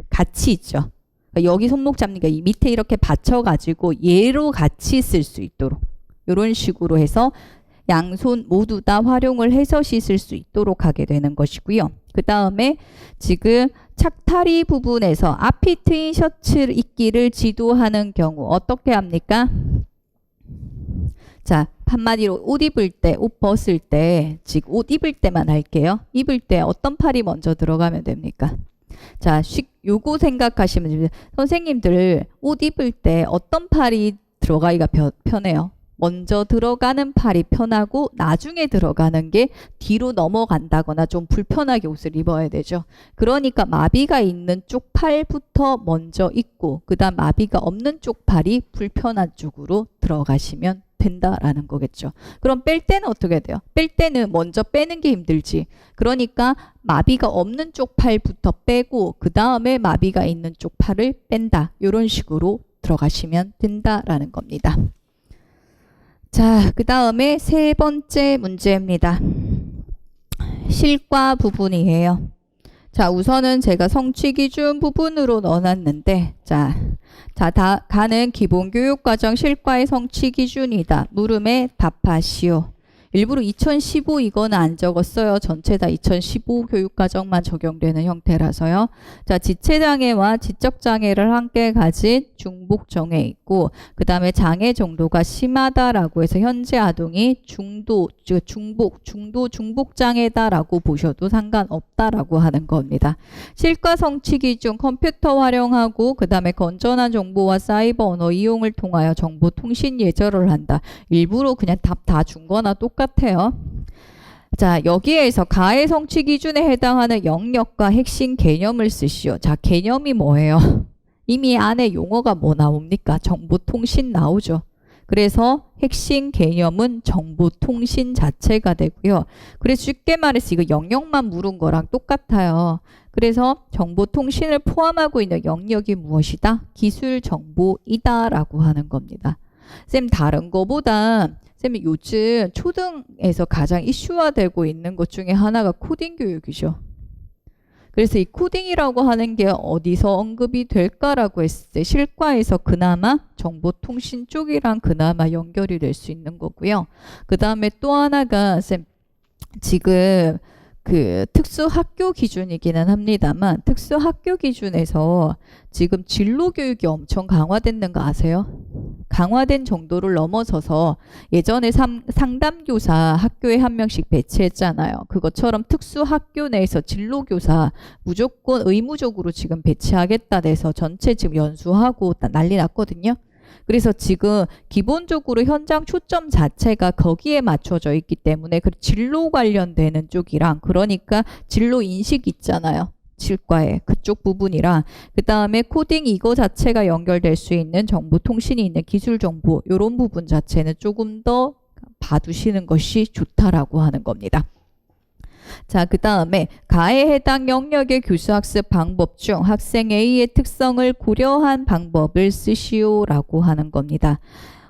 같이 있죠. 그러니까 여기 손목 잡는 게 이 밑에 이렇게 받쳐가지고 얘로 같이 쓸 수 있도록 이런 식으로 해서 양손 모두 다 활용을 해서 씻을 수 있도록 하게 되는 것이고요. 그 다음에 지금 착탈이 부분에서 앞이 트인 셔츠 입기를 지도하는 경우 어떻게 합니까? 자, 한마디로 옷 입을 때, 옷 벗을 때, 지금 옷 입을 때만 할게요. 입을 때 어떤 팔이 먼저 들어가면 됩니까? 자, 요거 생각하시면 됩니다. 선생님들 옷 입을 때 어떤 팔이 들어가기가 편해요? 먼저 들어가는 팔이 편하고 나중에 들어가는 게 뒤로 넘어간다거나 좀 불편하게 옷을 입어야 되죠. 그러니까 마비가 있는 쪽 팔부터 먼저 입고 그 다음 마비가 없는 쪽 팔이 불편한 쪽으로 들어가시면 된다라는 거겠죠. 그럼 뺄 때는 어떻게 돼요? 뺄 때는 먼저 빼는 게 힘들지. 그러니까 마비가 없는 쪽 팔부터 빼고 그 다음에 마비가 있는 쪽 팔을 뺀다. 이런 식으로 들어가시면 된다라는 겁니다. 자, 그 다음에 세 번째 문제입니다. 실과 부분이에요. 자, 우선은 제가 성취기준 부분으로 넣어놨는데, 자, 가는 기본교육과정 실과의 성취기준이다. 물음에 답하시오. 일부러 2015 이거는 안 적었어요. 전체 다 2015 교육과정만 적용되는 형태라서요. 자, 지체장애와 지적장애를 함께 가진 중복정애 있고, 그 다음에 장애 정도가 심하다라고 해서 현재 아동이 중도 중복장애다라고 보셔도 상관없다라고 하는 겁니다. 실과 성취 기준 컴퓨터 활용하고 그 다음에 건전한 정보와 사이버 언어 이용을 통하여 정보 통신 예절을 한다. 일부러 그냥 답 다 준 거나 똑같아요. 자, 여기에서 가해 성취 기준에 해당하는 영역과 핵심 개념을 쓰시오. 자, 개념이 뭐예요? 이미 안에 용어가 뭐 나옵니까? 정보통신 나오죠. 그래서 핵심 개념은 정보통신 자체가 되고요. 그래서 쉽게 말해서 이거 영역만 물은 거랑 똑같아요. 그래서 정보통신을 포함하고 있는 영역이 무엇이다? 기술정보이다 라고 하는 겁니다. 쌤, 다른 거보다 쌤이 요즘 초등에서 가장 이슈화되고 있는 것 중에 하나가 코딩 교육이죠. 그래서 이 코딩이라고 하는 게 어디서 언급이 될까라고 했을 때 실과에서 그나마 정보통신 쪽이랑 그나마 연결이 될 수 있는 거고요. 그 다음에 또 하나가 쌤 지금 그 특수학교 기준이기는 합니다만 특수학교 기준에서 지금 진로교육이 엄청 강화됐는 거 아세요? 강화된 정도를 넘어서서 예전에 상담교사 학교에 한 명씩 배치했잖아요. 그것처럼 특수학교 내에서 진로교사 무조건 의무적으로 지금 배치하겠다 돼서 전체 지금 연수하고 난리 났거든요. 그래서 지금 기본적으로 현장 초점 자체가 거기에 맞춰져 있기 때문에 그 진로 관련되는 쪽이랑 그러니까 진로 인식 있잖아요. 실과에 그쪽 부분이랑 그 다음에 코딩 이거 자체가 연결될 수 있는 정보통신이 있는 기술정보 이런 부분 자체는 조금 더 봐두시는 것이 좋다라고 하는 겁니다. 자, 그 다음에 가해 해당 영역의 교수학습 방법 중 학생 A의 특성을 고려한 방법을 쓰시오라고 하는 겁니다.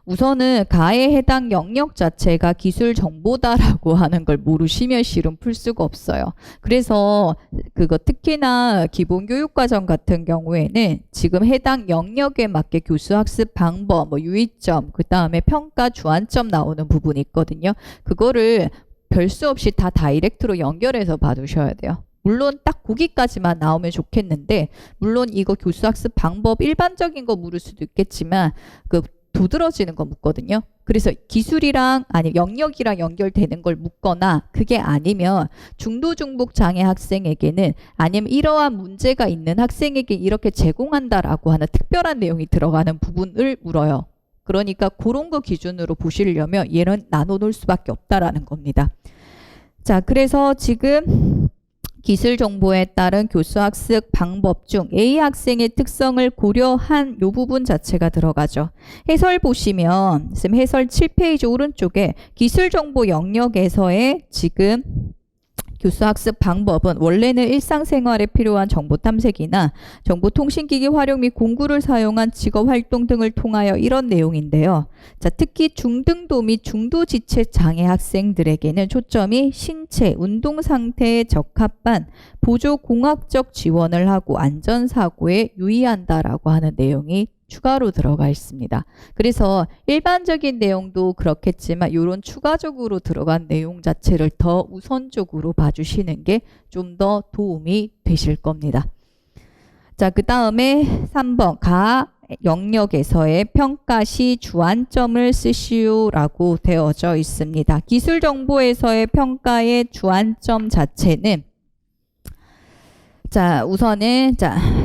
우선은 가해 해당 영역 자체가 기술 정보다라고 하는 걸 모르시면 실은 풀 수가 없어요. 그래서 그거 특히나 기본교육과정 같은 경우에는 지금 해당 영역에 맞게 교수학습 방법, 뭐 유의점, 그 다음에 평가 주안점 나오는 부분이 있거든요. 그거를 별 수 없이 다 다이렉트로 연결해서 봐두셔야 돼요. 물론 딱 거기까지만 나오면 좋겠는데 물론 이거 교수학습 방법 일반적인 거 물을 수도 있겠지만 그 도드러지는 거 묻거든요. 그래서 기술이랑 아니 영역이랑 연결되는 걸 묻거나 그게 아니면 중도 중복 장애 학생에게는 아니면 이러한 문제가 있는 학생에게 이렇게 제공한다라고 하는 특별한 내용이 들어가는 부분을 물어요. 그러니까 그런 거 기준으로 보시려면 얘는 나눠놓을 수밖에 없다라는 겁니다. 자, 그래서 지금 기술 정보에 따른 교수학습 방법 중 A 학생의 특성을 고려한 요 부분 자체가 들어가죠. 해설 보시면 해설 7페이지 오른쪽에 기술 정보 영역에서의 지금 교수학습 방법은 원래는 일상생활에 필요한 정보 탐색이나 정보통신기기 활용 및 공구를 사용한 직업활동 등을 통하여 이런 내용인데요. 자, 특히 중등도 및 중도지체 장애 학생들에게는 초점이 신체, 운동 상태에 적합한 보조공학적 지원을 하고 안전사고에 유의한다라고 하는 내용이 추가로 들어가 있습니다. 그래서 일반적인 내용도 그렇겠지만 이런 추가적으로 들어간 내용 자체를 더 우선적으로 봐주시는 게 좀 더 도움이 되실 겁니다. 자, 그 다음에 3번 가 영역에서의 평가 시 주안점을 쓰시오라고 되어져 있습니다. 기술정보에서의 평가의 주안점 자체는 자, 우선은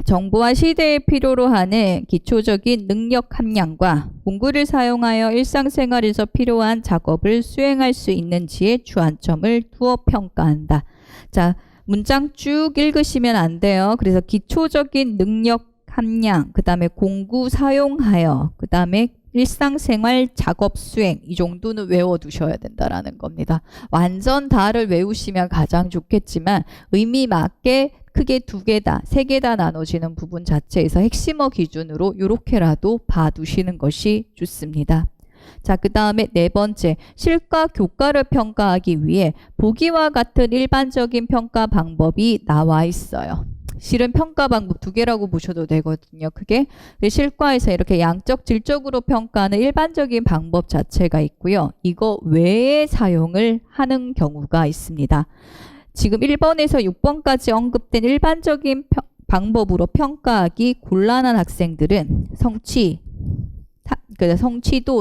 정보와 시대에 필요로 하는 기초적인 능력 함량과 공구를 사용하여 일상생활에서 필요한 작업을 수행할 수 있는지에 주안점을 두어 평가한다. 자, 문장 쭉 읽으시면 안 돼요. 그래서 기초적인 능력 함량, 그 다음에 공구 사용하여, 그 다음에 일상생활 작업 수행, 이 정도는 외워두셔야 된다라는 겁니다. 완전 다를 외우시면 가장 좋겠지만 의미 맞게 크게 2개다, 3개다 나눠지는 부분 자체에서 핵심어 기준으로 이렇게라도 봐두시는 것이 좋습니다. 자, 그 다음에 4번째, 실과 교과를 평가하기 위해 보기와 같은 일반적인 평가 방법이 나와 있어요. 실은 평가 방법 2개라고 보셔도 되거든요. 그게 실과에서 이렇게 양적, 질적으로 평가하는 일반적인 방법 자체가 있고요. 이거 외에 사용을 하는 경우가 있습니다. 지금 1번에서 6번까지 언급된 일반적인 방법으로 평가하기 곤란한 학생들은 성취도,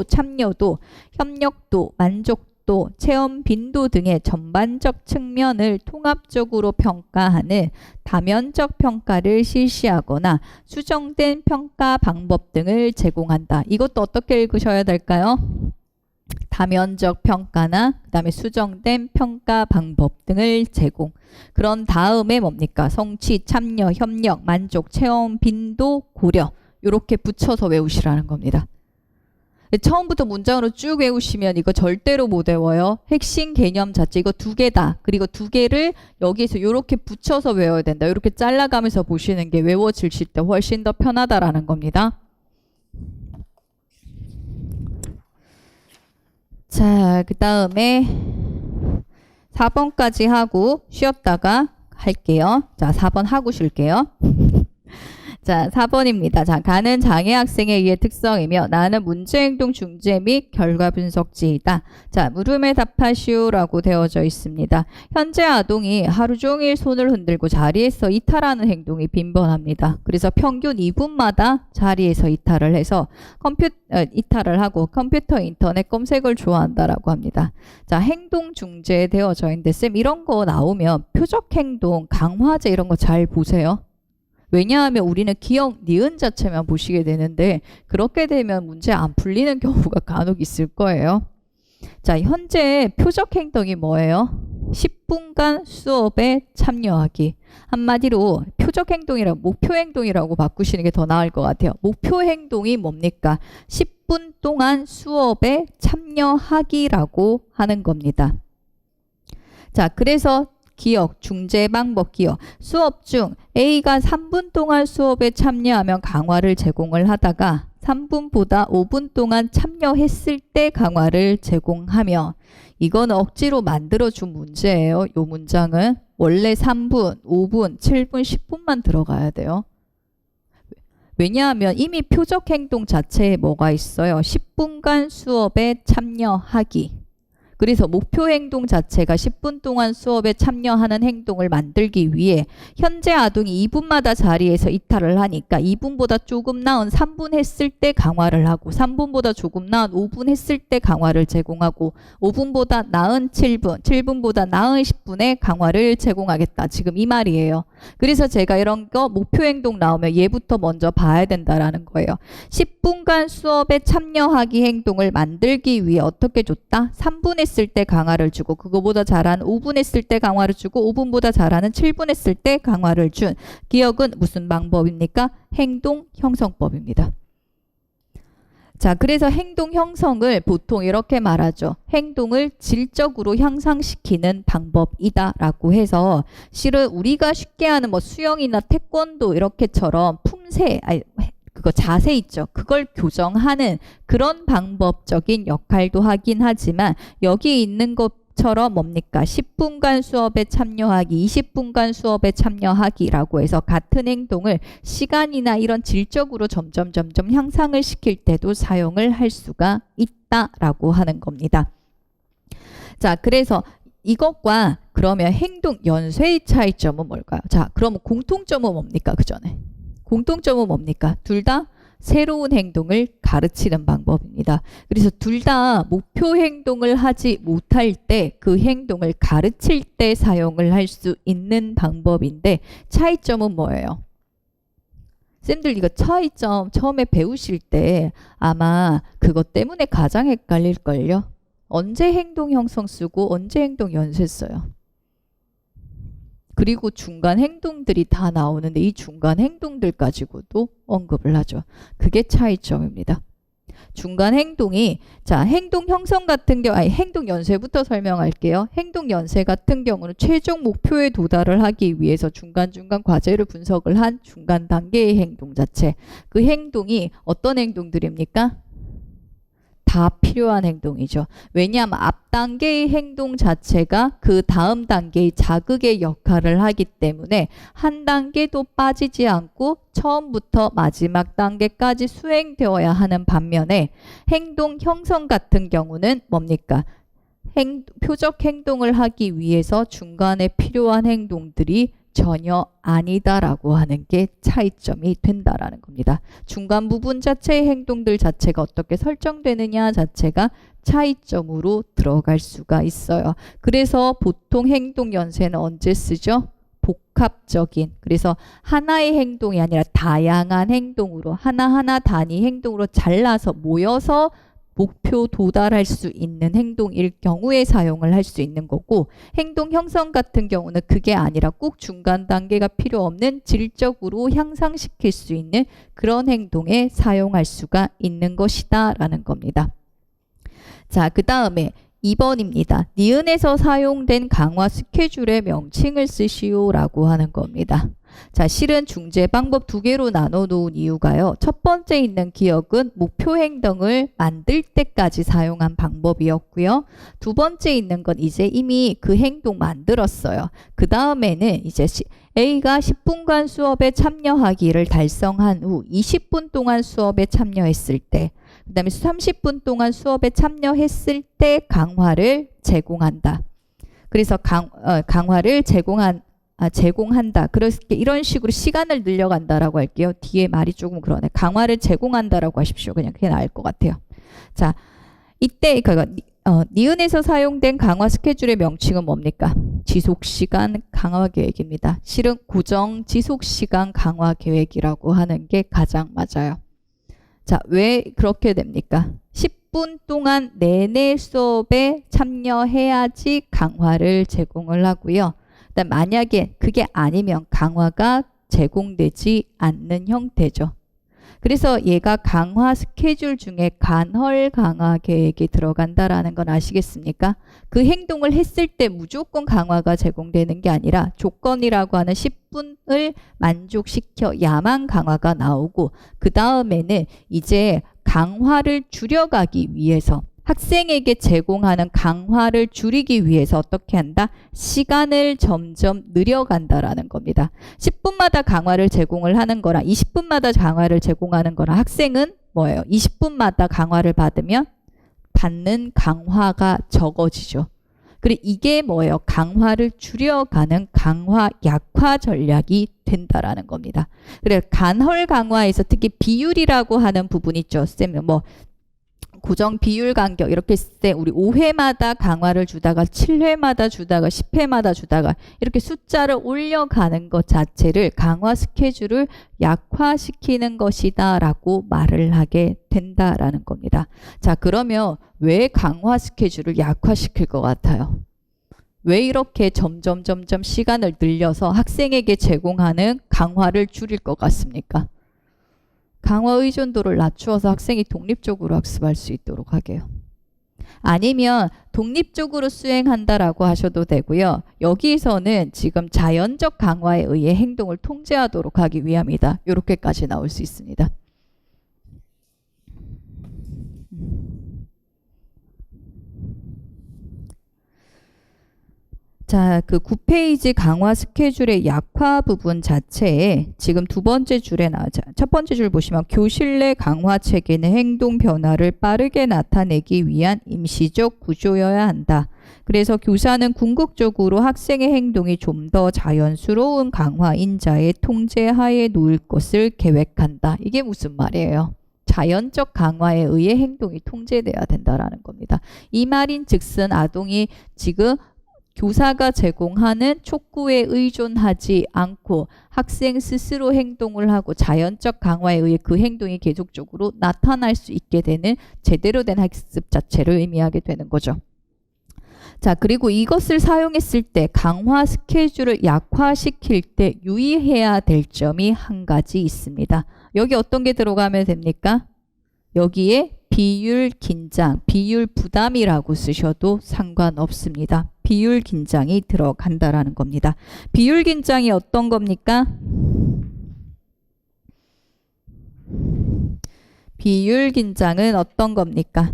참여도, 협력도, 만족도, 체험 빈도 등의 전반적 측면을 통합적으로 평가하는 다면적 평가를 실시하거나 수정된 평가 방법 등을 제공한다. 이것도 어떻게 읽으셔야 될까요? 다면적 평가나 그 다음에 수정된 평가 방법 등을 제공. 그런 다음에 뭡니까? 성취, 참여, 협력, 만족, 체험 빈도, 고려. 이렇게 붙여서 외우시라는 겁니다. 처음부터 문장으로 쭉 외우시면 이거 절대로 못 외워요. 핵심 개념 자체 이거 2개다. 그리고 2개를 여기에서 이렇게 붙여서 외워야 된다. 이렇게 잘라가면서 보시는 게 외워지실 때 훨씬 더 편하다라는 겁니다. 자, 그 다음에 4번까지 하고 쉬었다가 할게요. 자, 4번 하고 쉴게요. 자, 4번입니다. 자, 가는 장애 학생에 의해 특성이며 나는 문제행동 중재 및 결과 분석지이다. 자, 물음에 답하시오라고 되어져 있습니다. 현재 아동이 하루 종일 손을 흔들고 자리에서 이탈하는 행동이 빈번합니다. 그래서 평균 2분마다 자리에서 이탈을 해서 이탈을 하고 컴퓨터 인터넷 검색을 좋아한다라고 합니다. 자, 행동 중재에 되어져 있는데 쌤 이런 거 나오면 표적 행동, 강화제 이런 거 잘 보세요. 왜냐하면 우리는 기억, 니은 자체만 보시게 되는데 그렇게 되면 문제 안 풀리는 경우가 간혹 있을 거예요. 자, 현재 표적 행동이 뭐예요? 10분간 수업에 참여하기. 한마디로 표적 행동이라고 목표 행동이라고 바꾸시는 게 더 나을 것 같아요. 목표 행동이 뭡니까? 10분 동안 수업에 참여하기라고 하는 겁니다. 자, 그래서 기억, 중재 방법 기억. 수업 중 A가 3분 동안 수업에 참여하면 강화를 제공을 하다가 3분보다 5분 동안 참여했을 때 강화를 제공하며 이건 억지로 만들어준 문제예요. 이 문장은 원래 3분, 5분, 7분, 10분만 들어가야 돼요. 왜냐하면 이미 표적 행동 자체에 뭐가 있어요? 10분간 수업에 참여하기. 그래서 목표 행동 자체가 10분 동안 수업에 참여하는 행동을 만들기 위해 현재 아동이 2분마다 자리에서 이탈을 하니까 2분보다 조금 나은 3분 했을 때 강화를 하고 3분보다 조금 나은 5분 했을 때 강화를 제공하고 5분보다 나은 7분, 7분보다 나은 10분에 강화를 제공하겠다. 지금 이 말이에요. 그래서 제가 이런 거 목표 행동 나오면 얘부터 먼저 봐야 된다라는 거예요. 10분간 수업에 참여하기 행동을 만들기 위해 어떻게 줬다? 3분 했을 때 강화를 주고 그거보다 잘하는 5분 했을 때 강화를 주고 5분보다 잘하는 7분 했을 때 강화를 준 기억은 무슨 방법입니까? 행동 형성법입니다. 자, 그래서 행동 형성을 보통 이렇게 말하죠. 행동을 질적으로 향상시키는 방법이다 라고 해서 실은 우리가 쉽게 하는 뭐 수영이나 태권도 이렇게처럼 품새, 그거 자세 있죠. 그걸 교정하는 그런 방법적인 역할도 하긴 하지만 여기 있는 것처럼 뭡니까? 10분간 수업에 참여하기, 20분간 수업에 참여하기라고 해서 같은 행동을 시간이나 이런 질적으로 점점 향상을 시킬 때도 사용을 할 수가 있다라고 하는 겁니다. 자, 그래서 이것과 그러면 행동 연쇄의 차이점은 뭘까요? 자, 그럼 공통점은 뭡니까? 그 전에. 공통점은 뭡니까? 둘 다 새로운 행동을 가르치는 방법입니다. 그래서 둘 다 목표 행동을 하지 못할 때 그 행동을 가르칠 때 사용을 할 수 있는 방법인데 차이점은 뭐예요? 쌤들 이거 차이점 처음에 배우실 때 아마 그것 때문에 가장 헷갈릴걸요? 언제 행동 형성 쓰고 언제 행동 연쇄 써요? 그리고 중간 행동들이 다 나오는데 이 중간 행동들 가지고도 언급을 하죠. 그게 차이점입니다. 중간 행동이 자 행동 형성 같은 경우 행동 연쇄부터 설명할게요. 행동 연쇄 같은 경우는 최종 목표에 도달을 하기 위해서 중간중간 과제를 분석을 한 중간 단계의 행동 자체. 그 행동이 어떤 행동들입니까? 다 필요한 행동이죠. 왜냐하면 앞 단계의 행동 자체가 그 다음 단계의 자극의 역할을 하기 때문에 한 단계도 빠지지 않고 처음부터 마지막 단계까지 수행되어야 하는 반면에 행동 형성 같은 경우는 뭡니까? 표적 행동을 하기 위해서 중간에 필요한 행동들이 전혀 아니다라고 하는 게 차이점이 된다라는 겁니다. 중간 부분 자체의 행동들 자체가 어떻게 설정되느냐 자체가 차이점으로 들어갈 수가 있어요. 그래서 보통 행동 연쇄는 언제 쓰죠? 복합적인, 그래서 하나의 행동이 아니라 다양한 행동으로 하나하나 단위 행동으로 잘라서 모여서 목표 도달할 수 있는 행동일 경우에 사용을 할 수 있는 거고, 행동 형성 같은 경우는 그게 아니라 꼭 중간 단계가 필요 없는 질적으로 향상시킬 수 있는 그런 행동에 사용할 수가 있는 것이다 라는 겁니다. 자, 그 다음에 2번입니다. 니은에서 사용된 강화 스케줄의 명칭을 쓰시오 라고 하는 겁니다. 자, 실은 중재 방법 두 개로 나눠 놓은 이유가요. 첫 번째 있는 기억은 목표 행동을 만들 때까지 사용한 방법이었고요. 두 번째 있는 건 이제 이미 그 행동 만들었어요. 그 다음에는 이제 A가 10분간 수업에 참여하기를 달성한 후 20분 동안 수업에 참여했을 때, 그 다음에 30분 동안 수업에 참여했을 때 강화를 제공한다. 그래서 강화를 제공한다. 그렇게 이런 식으로 시간을 늘려간다라고 할게요. 뒤에 말이 조금 그러네. 강화를 제공한다라고 하십시오. 그냥 그게 나을 것 같아요. 자, 이때 니은에서 사용된 강화 스케줄의 명칭은 뭡니까? 지속시간 강화 계획입니다. 실은 고정 지속시간 강화 계획이라고 하는 게 가장 맞아요. 자, 왜 그렇게 됩니까? 10분 동안 내내 수업에 참여해야지 강화를 제공을 하고요. 만약에 그게 아니면 강화가 제공되지 않는 형태죠. 그래서 얘가 강화 스케줄 중에 간헐 강화 계획이 들어간다라는 건 아시겠습니까? 그 행동을 했을 때 무조건 강화가 제공되는 게 아니라 조건이라고 하는 10분을 만족시켜야만 강화가 나오고, 그 다음에는 이제 강화를 줄여가기 위해서 학생에게 제공하는 강화를 줄이기 위해서 어떻게 한다? 시간을 점점 늘려간다라는 겁니다. 10분마다 강화를 제공을 하는 거랑 20분마다 강화를 제공하는 거랑 학생은 뭐예요? 20분마다 강화를 받으면 받는 강화가 적어지죠. 그리고 이게 뭐예요? 강화를 줄여가는 강화 약화 전략이 된다라는 겁니다. 그래서 간헐 강화에서 특히 비율이라고 하는 부분 있죠. 쌤, 고정 비율 간격 이렇게 했을 때 우리 5회마다 강화를 주다가 7회마다 주다가 10회마다 주다가 이렇게 숫자를 올려가는 것 자체를 강화 스케줄을 약화시키는 것이다 라고 말을 하게 된다라는 겁니다. 자, 그러면 왜 강화 스케줄을 약화시킬 것 같아요? 왜 이렇게 점점 시간을 늘려서 학생에게 제공하는 강화를 줄일 것 같습니까? 강화 의존도를 낮추어서 학생이 독립적으로 학습할 수 있도록 하게요. 아니면 독립적으로 수행한다라고 하셔도 되고요. 여기서는 지금 자연적 강화에 의해 행동을 통제하도록 하기 위함이다. 이렇게까지 나올 수 있습니다. 자, 그 9페이지 강화 스케줄의 약화 부분 자체에 지금 두 번째 줄에 나오죠. 첫 번째 줄 보시면 교실 내 강화 체계는 행동 변화를 빠르게 나타내기 위한 임시적 구조여야 한다. 그래서 교사는 궁극적으로 학생의 행동이 좀 더 자연스러운 강화 인자의 통제하에 놓을 것을 계획한다. 이게 무슨 말이에요? 자연적 강화에 의해 행동이 통제돼야 된다라는 겁니다. 이 말인 즉슨 아동이 지금 교사가 제공하는 촉구에 의존하지 않고 학생 스스로 행동을 하고 자연적 강화에 의해 그 행동이 계속적으로 나타날 수 있게 되는 제대로 된 학습 자체를 의미하게 되는 거죠. 자, 그리고 이것을 사용했을 때 강화 스케줄을 약화시킬 때 유의해야 될 점이 한 가지 있습니다. 여기 어떤 게 들어가면 됩니까? 여기에 비율 긴장, 비율 부담이라고 쓰셔도 상관없습니다. 비율 긴장이 들어간다라는 겁니다. 비율 긴장이 어떤 겁니까? 비율 긴장은 어떤 겁니까?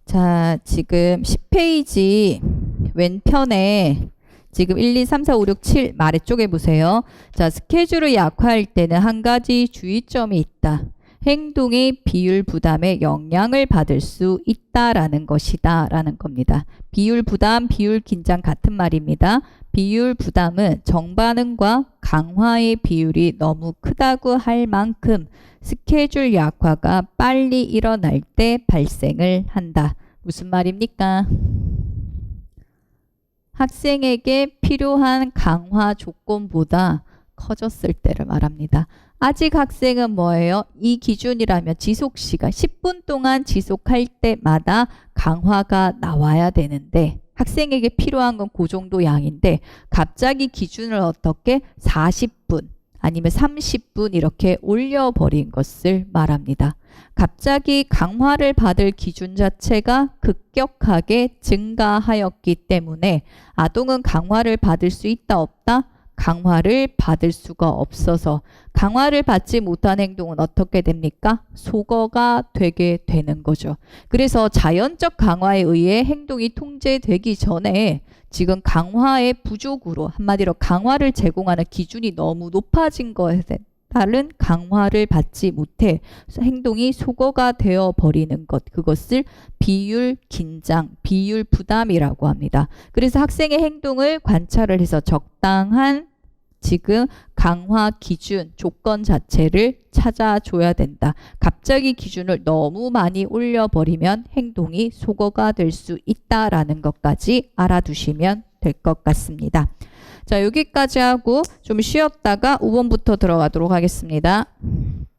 자, 지금 10페이지 왼편에 지금 1, 2, 3, 4, 5, 6, 7 아래쪽에 보세요. 자, 스케줄을 약화할 때는 한 가지 주의점이 있다. 행동의 비율 부담에 영향을 받을 수 있다라는 것이다 라는 겁니다. 비율 부담, 비율 긴장 같은 말입니다. 비율 부담은 정반응과 강화의 비율이 너무 크다고 할 만큼 스케줄 약화가 빨리 일어날 때 발생을 한다. 무슨 말입니까? 학생에게 필요한 강화 조건보다 커졌을 때를 말합니다. 아직 학생은 뭐예요? 이 기준이라면 지속시간 10분 동안 지속할 때마다 강화가 나와야 되는데 학생에게 필요한 건 그 정도 양인데 갑자기 기준을 어떻게 40분 아니면 30분 이렇게 올려버린 것을 말합니다. 갑자기 강화를 받을 기준 자체가 급격하게 증가하였기 때문에 아동은 강화를 받을 수 있다 없다? 강화를 받을 수가 없어서 강화를 받지 못한 행동은 어떻게 됩니까? 속어가 되게 되는 거죠. 그래서 자연적 강화에 의해 행동이 통제되기 전에 지금 강화의 부족으로 한마디로 강화를 제공하는 기준이 너무 높아진 것에 따른 강화를 받지 못해 행동이 속어가 되어 버리는 것, 그것을 비율 긴장, 비율 부담이라고 합니다. 그래서 학생의 행동을 관찰을 해서 적당한 지금 강화 기준, 조건 자체를 찾아줘야 된다. 갑자기 기준을 너무 많이 올려버리면 행동이 속어가 될 수 있다라는 것까지 알아두시면 될 것 같습니다. 자, 여기까지 하고 좀 쉬었다가 5번부터 들어가도록 하겠습니다.